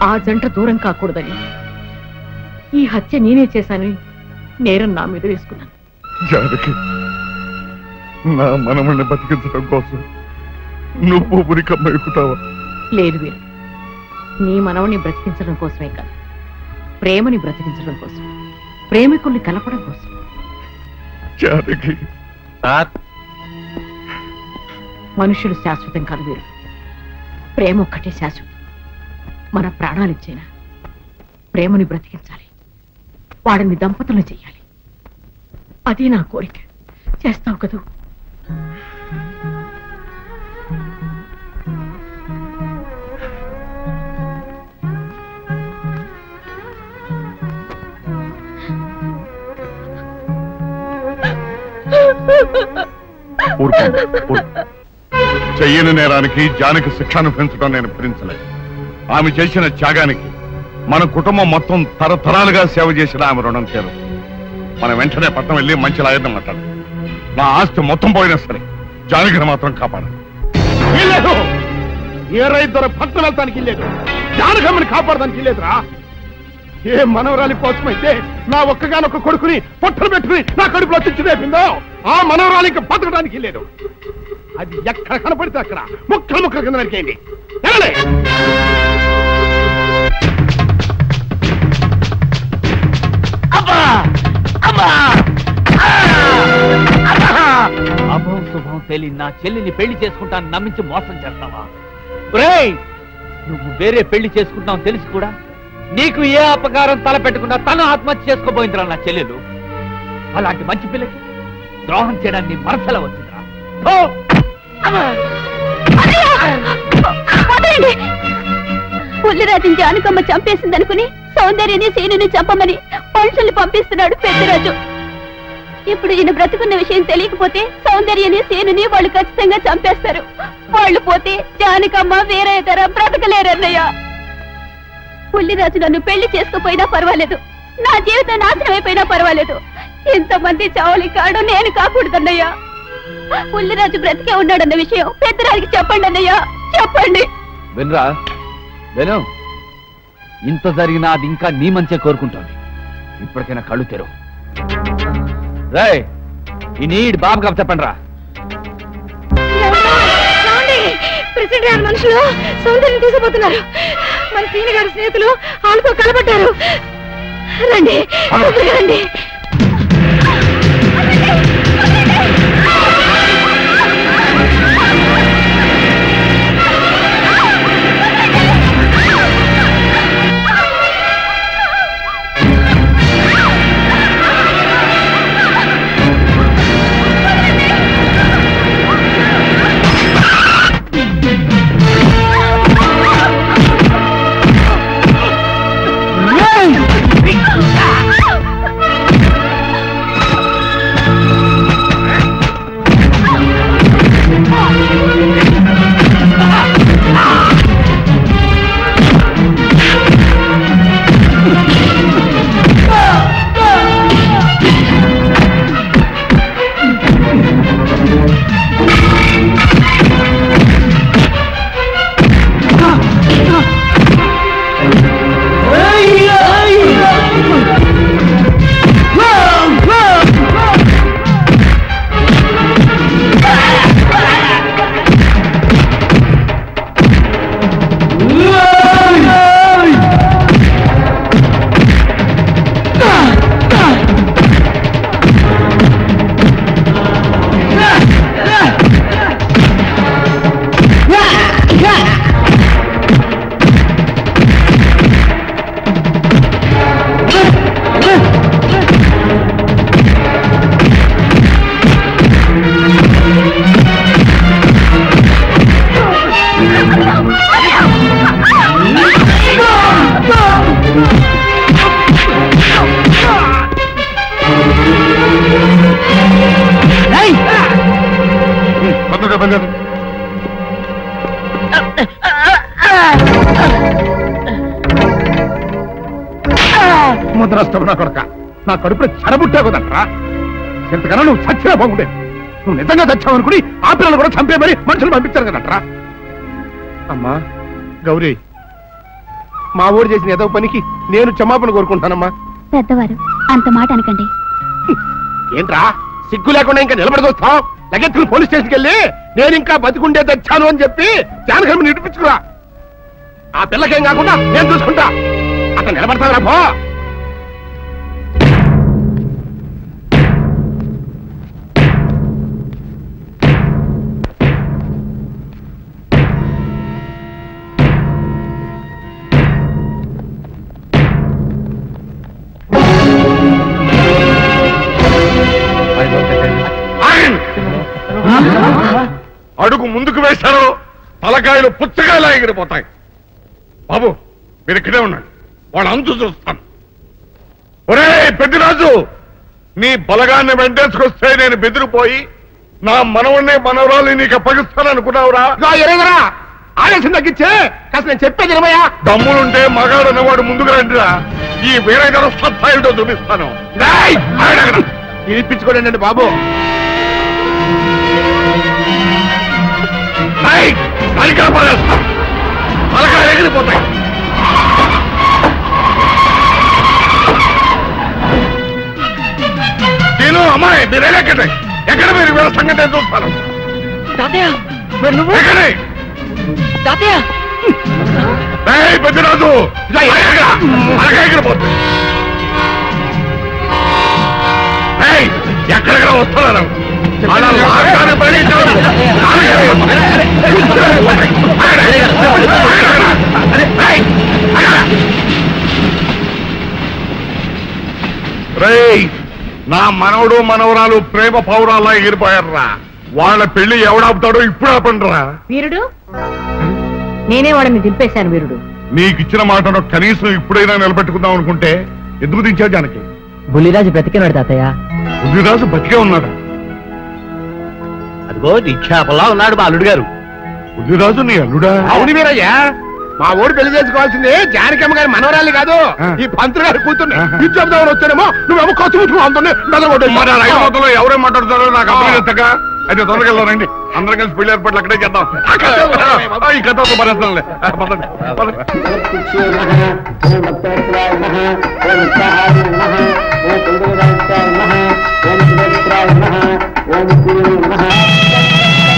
ఆ జంట దూరం కాకూడదని ఈ హత్య నేనే చేశానని నేరం నా మీద వేసుకున్నాను. జానకి, నా మనమల్ని బతికించడం కోసం నువ్వు ఉరికమ్మ ఎక్కుతావా? లేదు వీరు, నీ మనవని బ్రతికించడం కోసమే కాదు, ప్రేమని బ్రతికించడం కోసం, ప్రేమికుల్ని కలపడం కోసం. జానకి సార్, మనుషులు శాశ్వతం కాదు వీరు, ప్రేమ ఒక్కటే శాశ్వతం. మన ప్రాణాలిచ్చైనా ప్రేమని బ్రతికించాలి, వాడిని దంపతులు చెయ్యాలి. అదే నా కోరిక. చేస్తావు కదూ? చెయ్యని నేరానికి జానకి శిక్షను పెంచడం నేను భరించలేదు. ఆమె చేసిన త్యాగానికి మన కుటుంబం మొత్తం తరతరాలుగా సేవ చేసిన ఆమె రుణం తీరు. మనం వెంటనే పట్టణం వెళ్ళి మంచి లాయర్ని మాట్లాడు. నా ఆస్తి మొత్తం పోయినా సరే జానకిని మాత్రం కాపాడు. ఇల్లేదు, ఏ రైతు పట్టణం వెళ్తానికి ఇల్లేదు, జానకమ్మని కాపాడడానికి ఇల్లేదురా. ఏ మనవరాలి కోసమైతే నా ఒక్కగానొక్క కొడుకుని పొట్టలు పెట్టుకుని నా కడుపులో తెచ్చిదేపిందో ఆ మనవరాలి ఇంకా బతకడానికి లేదు. అది ఎక్కడ కనపడితే అక్కడ ముక్కలు ముక్కలు కింద నరికేయండి. అభం శుభం తెలియని నా చెల్లిని పెళ్లి చేసుకుంటాను నమ్మించి మోసం చేస్తావా? ఒరేయ్, నువ్వు వేరే పెళ్లి చేసుకుంటావు తెలిసి కూడా నీకు ఏ అపకారం తల పెట్టకుండా తను ఆత్మహత్య చేసుకోబోయిందిరా నా చెల్లెలు. అలాంటి మంచి పిల్లకి ద్రోహం చేయడానికి మనసులో వచ్చిందిరా. పుల్లిరాజుని జానకమ్మ చంపేసిందనుకుని సౌందర్యని సీనుని చంపమని మనుషుల్ని పంపిస్తున్నాడు పెద్దరాజు. ఇప్పుడు ఈయన బ్రతుకున్న విషయం తెలియకపోతే సౌందర్యని సీనుని వాళ్ళు ఖచ్చితంగా చంపేస్తారు. వాళ్ళు పోతే జానకమ్మ వేరే తర బ్రతకలేరన్నయ్య. పుల్లిరాజు నన్ను పెళ్లి చేసుకోపోయినా పర్వాలేదు, నా జీవితం నాశనం అయిపోయినా పర్వాలేదు, ఇంతమంది చావలి కాడు నేను కాకూడదన్నయ్యా. పుల్లిరాజు బ్రతికే ఉన్నాడన్న విషయం పెద్దరాజుకి చెప్పండి అన్నయ్య, చెప్పండి. వినరా విను, ఇంత జరిగినా అది ఇంకా నీ మంచిగా కోరుకుంటోంది. ఇప్పటికైనా కళ్ళు తెరువు. రేయ్, ఈ నీడ్ బాబు కబ చెప్పండి రా. ప్రెసిడెంట్ గారి మనుషులు సౌందర్యం తీసుకుపోతున్నారు. మన సీని గారి స్నేహితులు వాళ్ళతో కలబడ్డారు. రండి రండి. ముద్రష్టం నా కొడక, నా కడుపులో చెడబుట్టా కదంటరా. ఎంతకన్నా నువ్వు చచ్చినా బాగుండేది. నువ్వు నిజంగా చచ్చావనుకుని ఆ పిల్లలు కూడా చంపే మరి మనుషులు పంపించారు కదంటరా. అమ్మా గౌరీ, మా ఊరు చేసిన ఏదో పనికి నేను క్షమాపణ కోరుకుంటానమ్మా. పెద్దవారు అంత మాట అనకండి. ఏంట్రా సిగ్గు లేకుండా ఇంకా నిలబడి చూస్తావు? లగెత్తుకుని పోలీస్ స్టేషన్కి వెళ్ళి నేను ఇంకా బతికుండే తెచ్చాను అని చెప్పి జానకమ్మ నిరూపించుకురా. ఆ పిల్లకేం కాకుండా నేను చూసుకుంటా. అతను నిలబడతారా పో. అడుగు ముందుకు వేశారో తలకాయలు పుచ్చకాయలా ఎగిరిపోతాయి. బాబు మీరు ఇక్కడే ఉన్నాడు, వాడు అంతు చూస్తాను. ఒరే పెద్దిరాజు, నీ బలగాన్ని వెంటేసుకొస్తే నేను బెదిరిపోయి నా మనవణ్ణి మనవరాలు నీకు అప్పగిస్తాననుకున్నావురా? ఎరేగరా ఆవేశం తగ్గించే కాస్త నేను చెప్పేది ఇరవయా. దమ్ములుంటే మగాడు అనేవాడు ముందుకు రండిరా, ఈ వీరగర సత్తాయుడో చూపిస్తాను. పిలిపించుకోండి బాబు. తలకాయలు ఎగిరిపోతాయి. నేను అమ్మాయి మీరు ఎక్కడ ఎక్కడ మీరు వీళ్ళ సంగతి నేను చూస్తాను. ఎక్కడే పెద్దరాజు ఎగిరిపోతుంది. ఎక్కడెక్కడ వస్తున్నారు రేయ్, నా మనవడు మనవరాలు ప్రేమ పౌరాలా ఎగిరిపోయారా. వాళ్ళ పెళ్లి ఎవడాపుతాడో ఇప్పుడు ఆపండిరా. వీరుడు నేనే వాడిని దింపేశాను. వీరుడు నీకు ఇచ్చిన మాటను కనీసం ఇప్పుడైనా నిలబెట్టుకుందాం అనుకుంటే ఎందుకు దించావు జానకి? బుల్లిరాజు బ్రతికినాడు తాతయ్య. బుద్ధిరాజు బతికే ఉన్నాడా? అదిగో నిక్షేపంలా ఉన్నాడు మా అల్లుడు గారు. బుద్ధిరాజు నీ అల్లుడా? అవును వీరయ్యా, మా ఊరు పెళ్లి చేసుకోవాల్సింది జానకమ్మ గారి మనవరాలి కాదు, ఈ పంతులు గారి కూతుర్ని. ఇచ్చేద్దామని వచ్చానేమో నువ్వేమో ఖర్చు ముట్టుకుని అందుని మరి ఆ రైలు మొత్తంలో ఎవరేం మాట్లాడుతారో నాకు అర్థం చేస్తాక. అయితే త్వరగా వెళ్దారండి, అందరం కలిసి పెళ్లి ఏర్పాట్లు అక్కడే చేద్దాం. ఈ కథ పరేస్తాంలే. ఓం